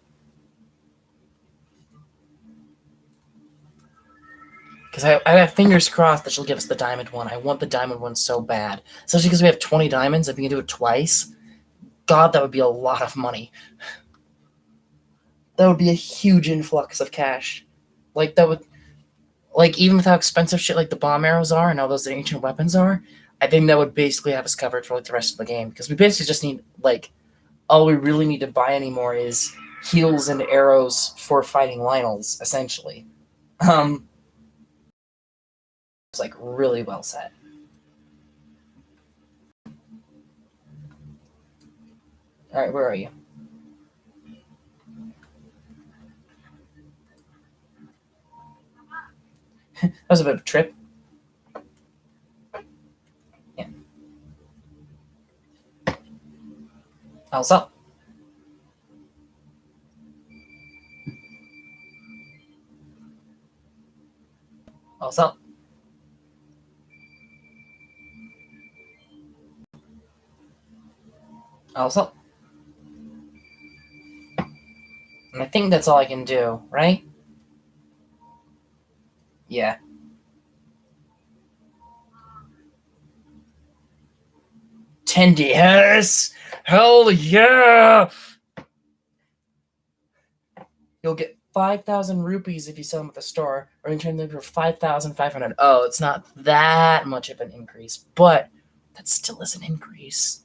Because I have fingers crossed that she'll give us the diamond one. I want the diamond one so bad. Especially because we have 20 diamonds. If we can do it twice, God, that would be a lot of money. That would be a huge influx of cash. That would, even with how expensive shit like the bomb arrows are and all those ancient weapons are, I think that would basically have us covered for the rest of the game. Because we basically just need, all we really need to buy anymore is heals and arrows for fighting Lionels, essentially. It's really well set. All right, where are you? That was a bit of a trip. Yeah. All's up. All's up. All's up. And I think that's all I can do, right? Yeah. attendee. Yes! Hell yeah! You'll get 5,000 rupees if you sell them at the store, or you turn them for 5,500. Oh, it's not that much of an increase, but that still is an increase.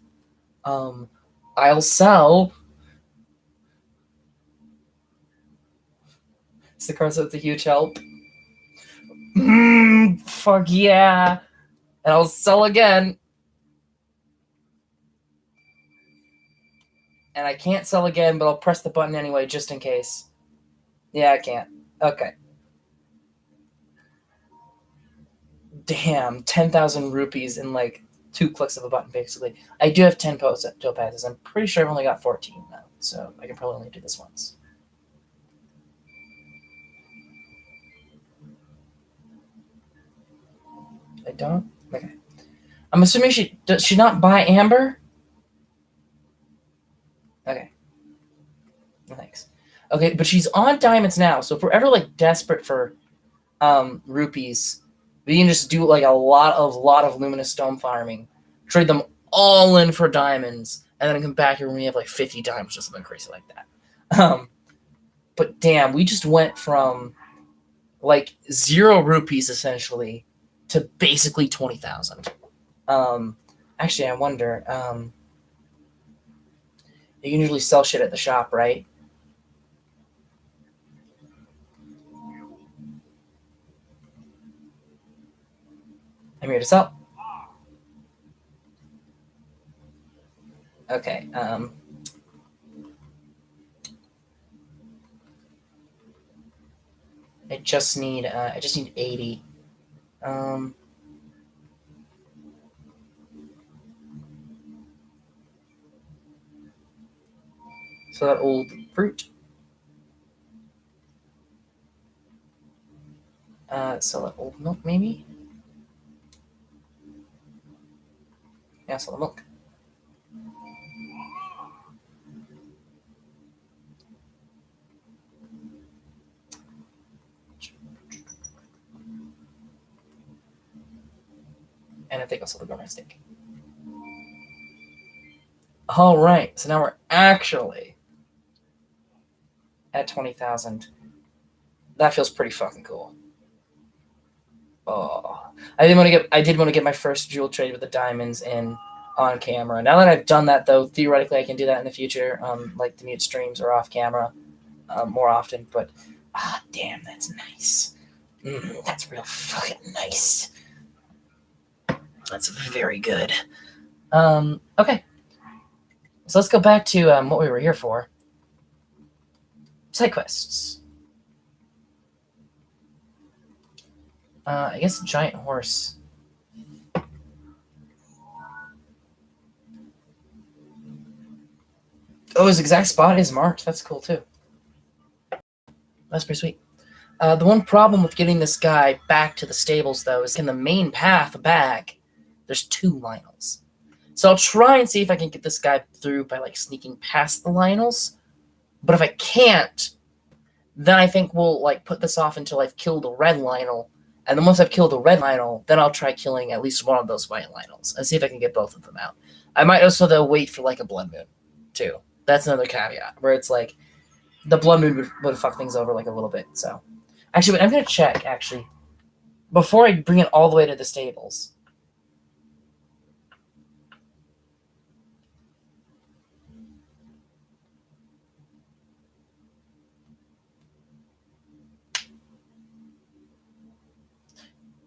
I'll sell. Sicarso, it's a huge help. Fuck yeah. And I'll sell again. And I can't sell again, but I'll press the button anyway, just in case. Yeah, I can't. Okay. Damn, 10,000 rupees in like 2 clicks of a button, basically. I do have 10 topazes. I'm pretty sure I've only got 14 now, so I can probably only do this once. I don't? Okay. I'm assuming does she not buy amber? Okay. Thanks. Okay, but she's on diamonds now, so if we're ever like desperate for rupees, we can just do like a lot of luminous stone farming, trade them all in for diamonds, and then come back here when we have like 50 diamonds or something crazy like that. But damn, we just went from like 0 rupees essentially to basically 20,000. Actually, I wonder. You can usually sell shit at the shop, right? I'm here to sell. Okay. I just need 80. So that old fruit. Sell that old milk, maybe? Yeah, sell the milk. And I think I'll sell the gourmet steak. All right, so now we're actually at 20,000. That feels pretty fucking cool. Oh, I did want to get my first jewel trade with the diamonds in on camera. Now that I've done that, though, theoretically I can do that in the future, like the mute streams or off camera, more often. But damn, that's nice. That's real fucking nice. That's very good. Okay, so let's go back to what we were here for. Side quests. I guess giant horse. Oh, his exact spot is marked. That's cool too. That's pretty sweet. The one problem with getting this guy back to the stables, though, is in the main path back, there's 2 Lionels. So I'll try and see if I can get this guy through by like sneaking past the Lionels. But if I can't, then I think we'll like put this off until I've killed a red Lionel. And then once I've killed a red Lionel, then I'll try killing at least one of those white Lionels and see if I can get both of them out. I might also, though, wait for like a blood moon, too. That's another caveat, where it's like the blood moon would fuck things over like a little bit. So, actually, wait, I'm going to check, actually, before I bring it all the way to the stables.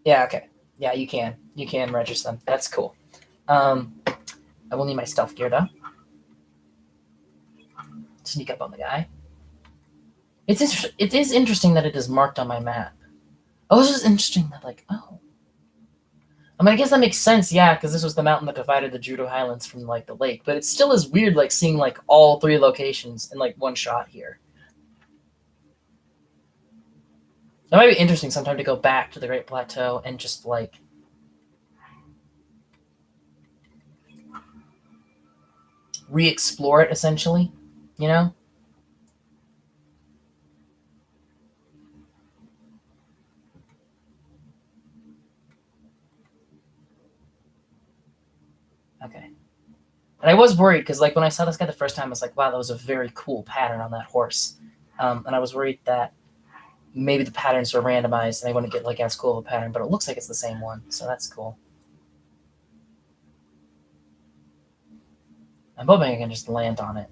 Yeah, okay. Yeah, you can. You can register them. That's cool. I will need my stealth gear, though. Sneak up on the guy. It is interesting that it is marked on my map. Oh, this is interesting that, like, oh. I mean, I guess that makes sense, yeah, because this was the mountain that divided the Judo Highlands from, like, the lake. But it still is weird, like, seeing, like, all 3 locations in, like, one shot here. It might be interesting sometime to go back to the Great Plateau and just, like, re-explore it, essentially, you know? Okay. And I was worried because, like, when I saw this guy the first time, I was like, wow, that was a very cool pattern on that horse. And I was worried that maybe the patterns were randomized and I wouldn't get, like, as cool of a pattern, but it looks like it's the same one, so that's cool. I'm hoping I can just land on it.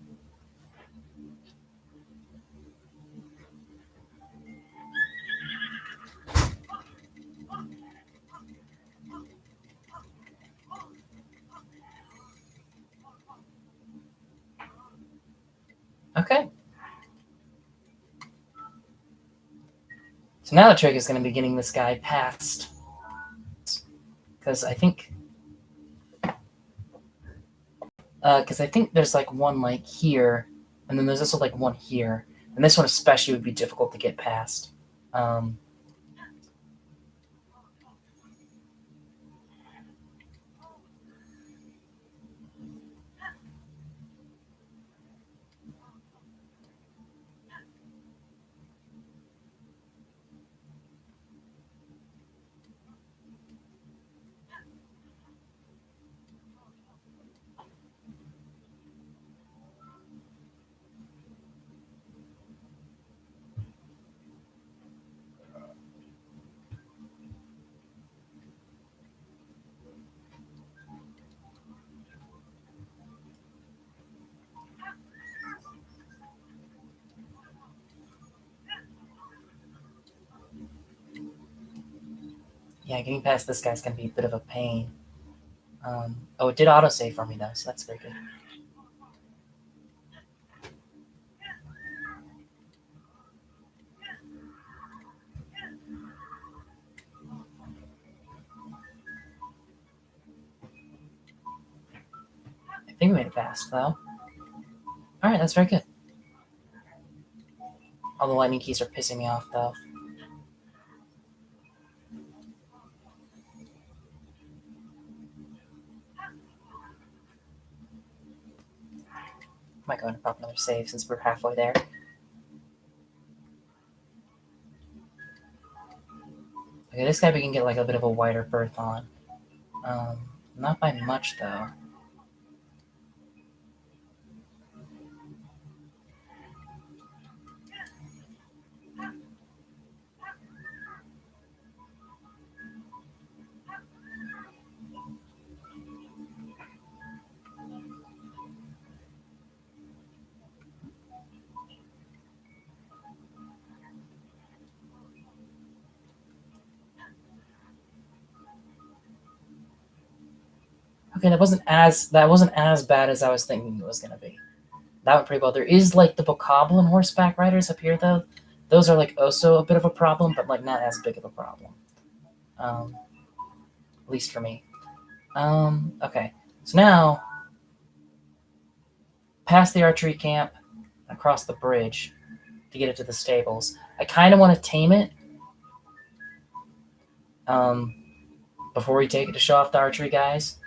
Okay. So now the trick is going to be getting this guy past. Because I think there's like one like here, and then there's also like one here, and this one especially would be difficult to get past. Yeah, getting past this guy's going to be a bit of a pain. Oh, it did autosave for me though, so that's very good. I think we made it past though. Alright, that's very good. All the lightning keys are pissing me off though. Might go and pop another save since we're halfway there. Okay, this guy we can get like a bit of a wider berth on. Not by much though. Okay, that wasn't as bad as I was thinking it was gonna be. That went pretty well. There is like the bokoblin horseback riders up here though. Those are like also a bit of a problem, but like not as big of a problem. At least for me. Okay. So now past the archery camp, across the bridge to get it to the stables. I kind of want to tame it before we take it to show off the archery guys.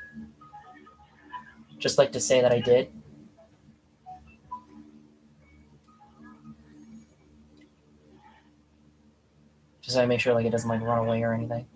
Just like to say that I did. Just so I make sure like it doesn't like run away or anything.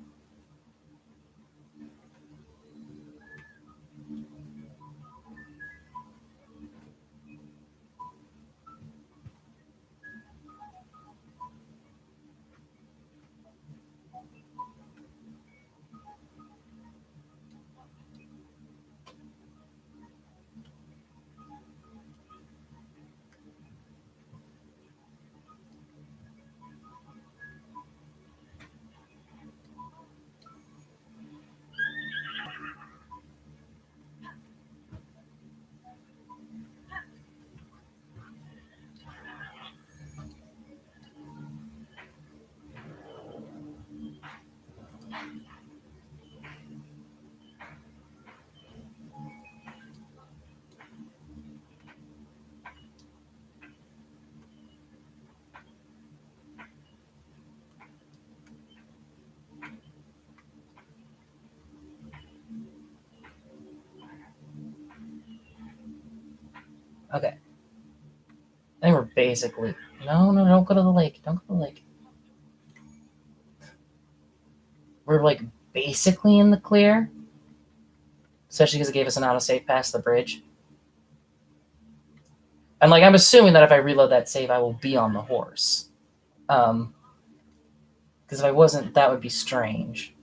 Okay. I think we're basically no, don't go to the lake. Don't go to the lake. We're like basically in the clear, especially because it gave us an autosave past the bridge. And like I'm assuming that if I reload that save, I will be on the horse. Because if I wasn't, that would be strange.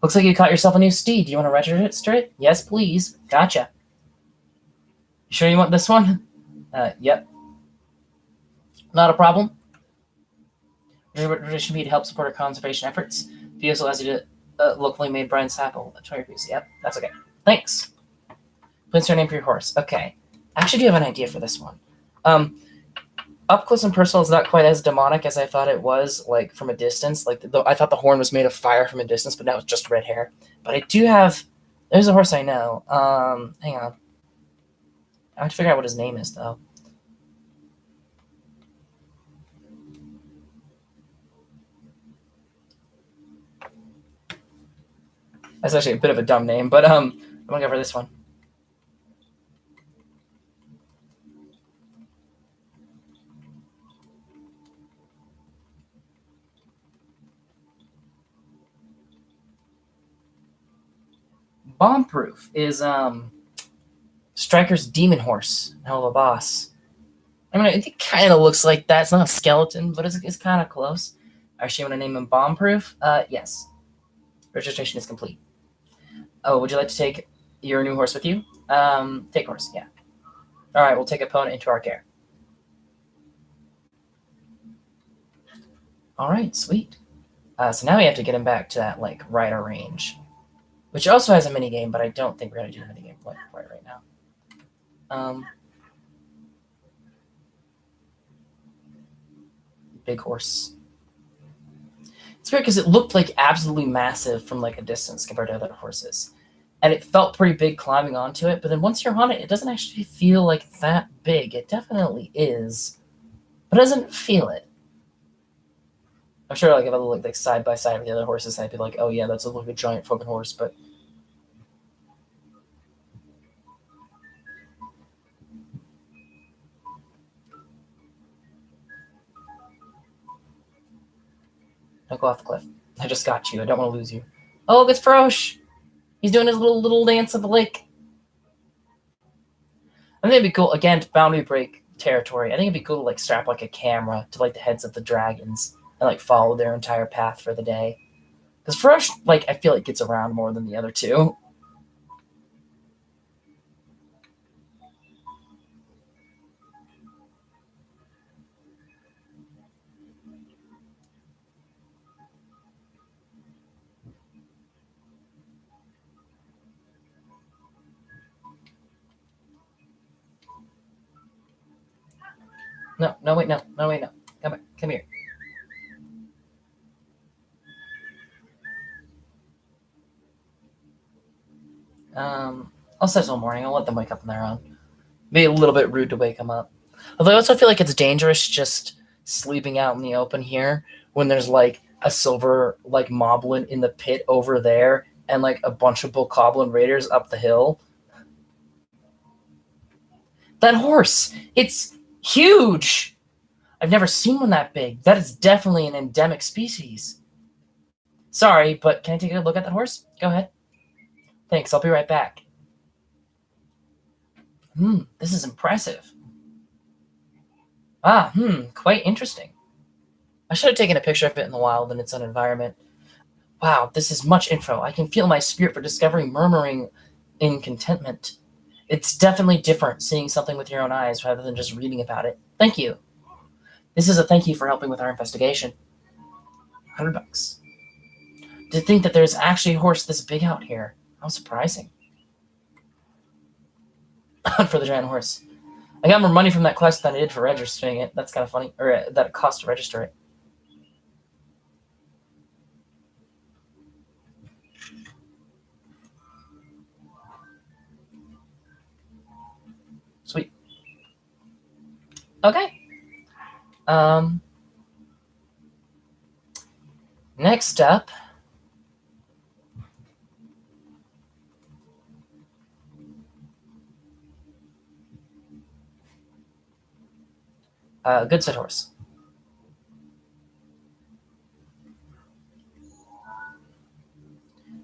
Looks like you caught yourself a new steed. Do you want to register it? Yes, please. Gotcha. You sure you want this one? Yep. Not a problem. Registration fee to help support our conservation efforts. Fee also allows you to locally made brine sapple. 20 rupees. Yep, that's okay. Thanks. Please your name for your horse. Okay. I actually do have an idea for this one. Up close and personal is not quite as demonic as I thought it was, like from a distance. Like I thought the horn was made of fire from a distance, but now it's just red hair. But I do have. There's a horse I know. Hang on. I have to figure out what his name is though. That's actually a bit of a dumb name, but I'm gonna go for this one. Bombproof is Striker's demon horse. Hell of a boss. I mean, it kind of looks like that. It's not a skeleton, but it's kind of close. Actually, want to name him Bombproof? Yes. Registration is complete. Oh, would you like to take your new horse with you? Take horse, yeah. All right, we'll take opponent into our care. All right, sweet. So now we have to get him back to that like rider range, which also has a mini game, but I don't think we're gonna do a mini game right now. Big horse. It's weird because it looked like absolutely massive from like a distance compared to other horses. And it felt pretty big climbing onto it, but then once you're on it, it doesn't actually feel like that big. It definitely is, but it doesn't feel it. I'm sure like if I look like side by side with the other horses, I'd be like, oh yeah, that's a like a giant fucking horse, but don't go off the cliff. I just got you. I don't want to lose you. Oh, look, it's Frosh. He's doing his little dance at the lake. I think it'd be cool, again, to boundary break territory. I think it'd be cool to like strap like a camera to like the heads of the dragons and like follow their entire path for the day. Because Frosh, like, I feel like gets around more than the other two. No, wait, no. Come here. I'll set till morning. I'll let them wake up on their own. Be a little bit rude to wake them up. Although I also feel like it's dangerous just sleeping out in the open here when there's like a silver like moblin in the pit over there and like a bunch of bokoblin raiders up the hill. That horse, it's huge. I've never seen one that big. That is definitely an endemic species. Sorry, but can I take a look at that horse? Go ahead. Thanks, I'll be right back. This is impressive. Quite interesting. I should have taken a picture of it in the wild in its own environment. Wow, this is much info. I can feel my spirit for discovering murmuring in contentment. It's definitely different seeing something with your own eyes rather than just reading about it. Thank you. This is a thank you for helping with our investigation. $100. To think that there's actually a horse this big out here. How surprising. For the giant horse. I got more money from that quest than I did for registering it. That's kind of funny. Or that it cost to register it. Sweet. Okay. Next up, Good said horse.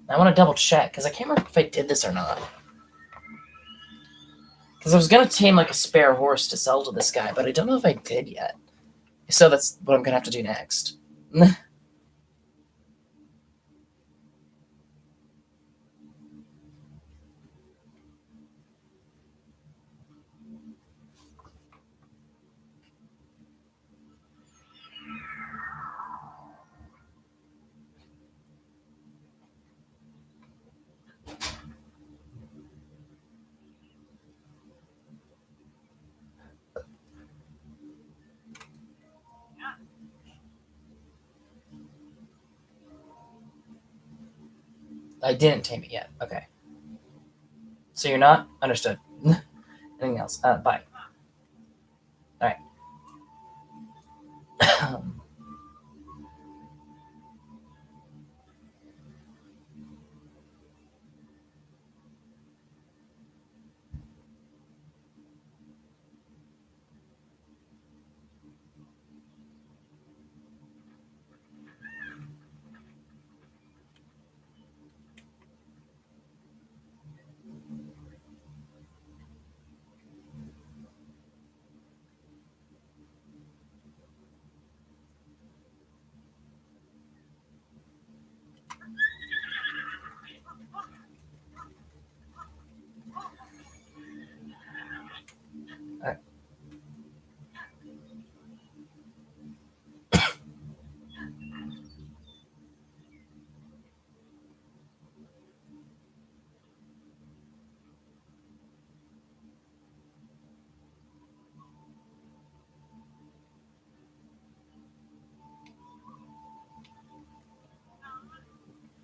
I want to double check because I can't remember if I did this or not. Because I was gonna tame like a spare horse to sell to this guy, but I don't know if I did yet. So that's what I'm gonna have to do next. I didn't tame it yet. Okay. So you're not understood. Anything else? Bye. All right.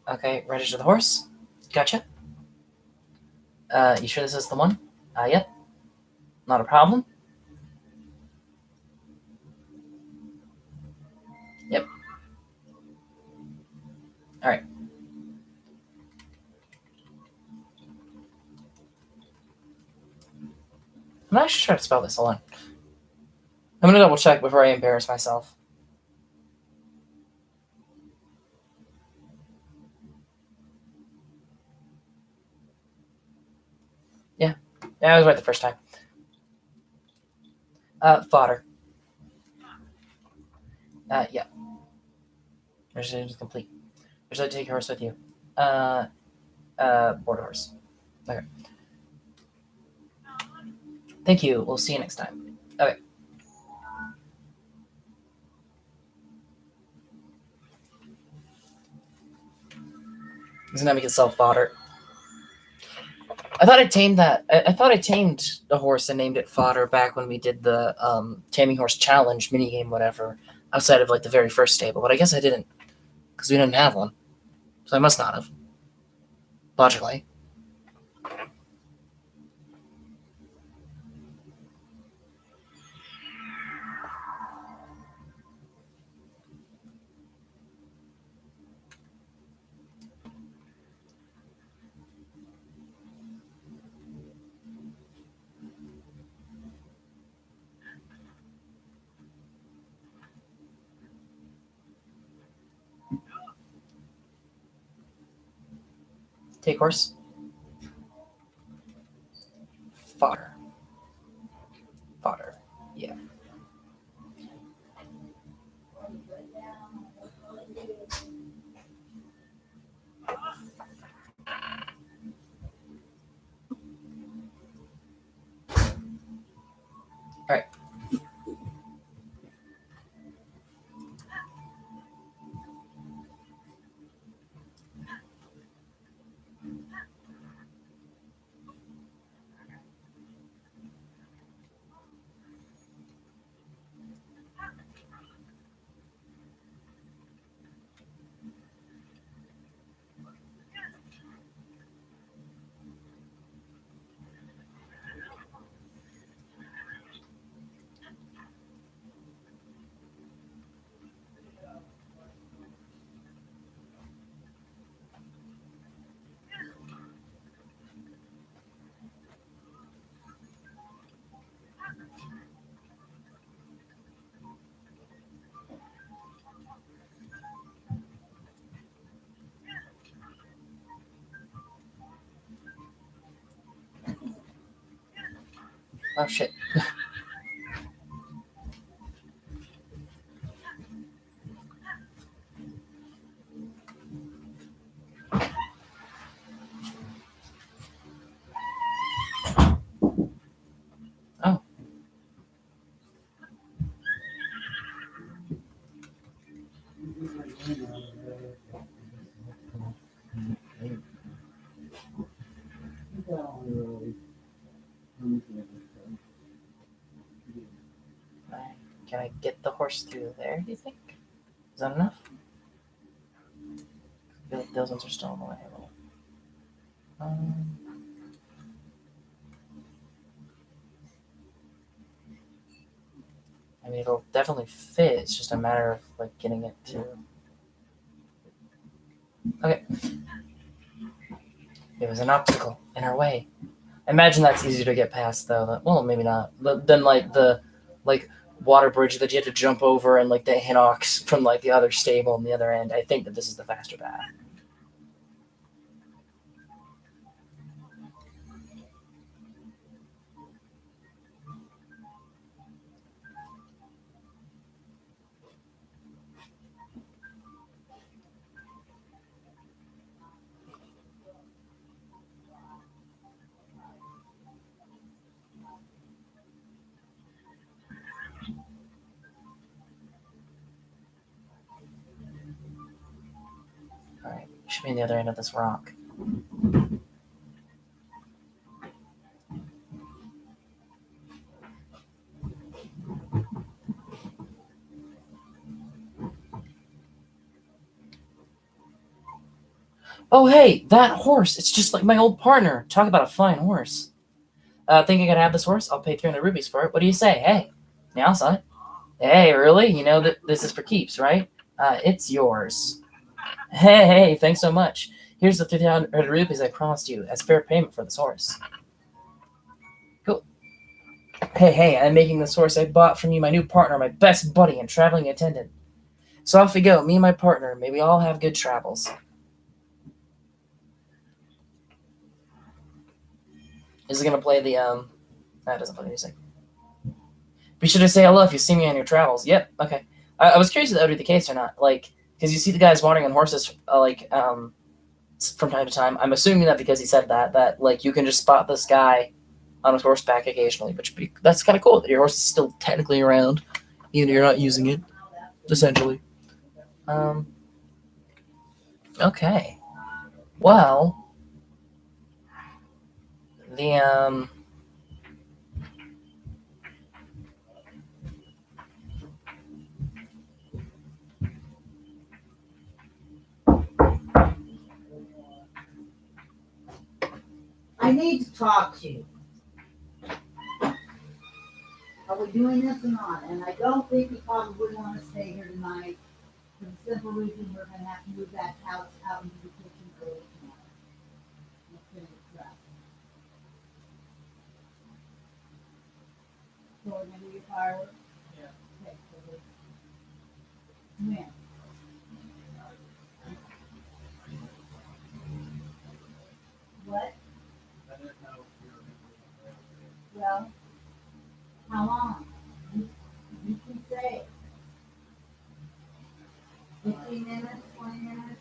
Okay. Register the horse. Gotcha. You sure this is the one? Yep. Not a problem. Yep. All right. I'm not sure how to spell this. Hold on. I'm gonna double check before I embarrass myself. Yeah. Yeah, I was right the first time. Fodder. Yeah. Registration is complete. Would you like to take your horse with you? Uh, board horse. Okay. Thank you. We'll see you next time. Okay. So now we can sell fodder. I thought I tamed that. I thought I tamed the horse and named it fodder back when we did the taming horse challenge minigame, whatever, outside of like the very first stable. But I guess I didn't because we didn't have one, so I must not have. Logically, take horse fodder. Fodder. Yeah. All right. Oh shit. Oh. Can I get the horse through there, do you think? Is that enough? I feel like those ones are still in the way a little. I mean, it'll definitely fit. It's just a matter of like getting it to. Okay. It was an obstacle in our way. Imagine that's easier to get past though. Well, maybe not. Than like the like water bridge that you have to jump over and like the Hinox from like the other stable on the other end. I think that this is the faster path. All right, should be on the other end of this rock. Oh, hey, that horse! It's just like my old partner. Talk about a fine horse. Think I can have this horse? I'll pay 300 rupees for it. What do you say? Hey, now, son. Hey, really? You know that this is for keeps, right? It's yours. Hey, thanks so much. Here's the 300 rupees I promised you as fair payment for this horse. Cool. Hey, I'm making this horse I bought from you, my new partner, my best buddy and traveling attendant. So off we go, me and my partner. May we all have good travels. Is it gonna play the That doesn't play the music. Be sure to say hello if you see me on your travels. Yep. Okay. I was curious if that would be the case or not. Like, because you see the guys wandering on horses, from time to time. I'm assuming that because he said that like you can just spot this guy on his horseback occasionally, that's kind of cool that your horse is still technically around, even if you're not using it, essentially. Um. Okay. Well, the I need to talk to you. Are we doing this or not? And I don't think you probably want to stay here tonight for the simple reason we're gonna have to move that couch out into the kitchen early tomorrow. Let's finish that. So we're gonna do your fireworks? Yeah. Okay, so when? What? Well, how long? You can say 15 minutes, 20 minutes?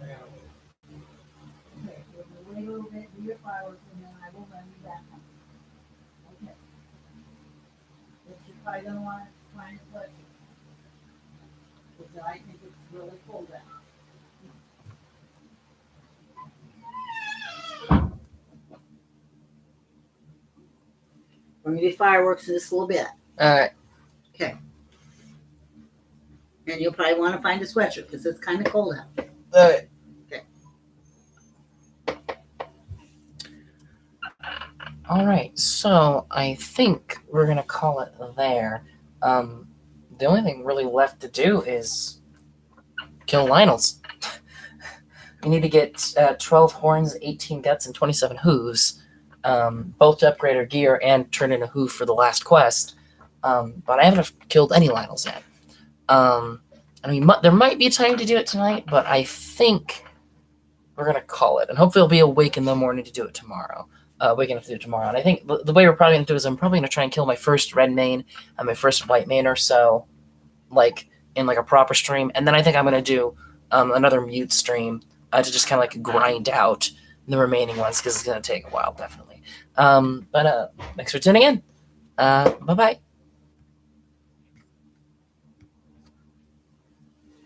Okay, so we'll wait a little bit, do your fireworks, and then I will run you back home. Okay. But you're probably gonna wanna find a sweatshirt. Because I think it's really cold out. We're gonna do fireworks in just a little bit. Okay. And you'll probably want to find a sweatshirt because it's kind of cold out. Okay. All right, so I think we're gonna call it there. The only thing really left to do is kill Lionel's. We need to get 12 horns, 18 guts, and 27 hooves, both to upgrade our gear and turn in a hoof for the last quest. But I haven't killed any Lionels yet. I mean, there might be time to do it tonight, but I think we're gonna call it, and hopefully I'll be awake in the morning to do it tomorrow. we're gonna have to do tomorrow. And I think the way we're probably gonna do is I'm probably gonna try and kill my first red main and my first white main or so, like in like a proper stream, and then I think I'm gonna do another mute stream to just kind of like grind out the remaining ones because it's gonna take a while, definitely. But thanks for tuning in. Bye bye.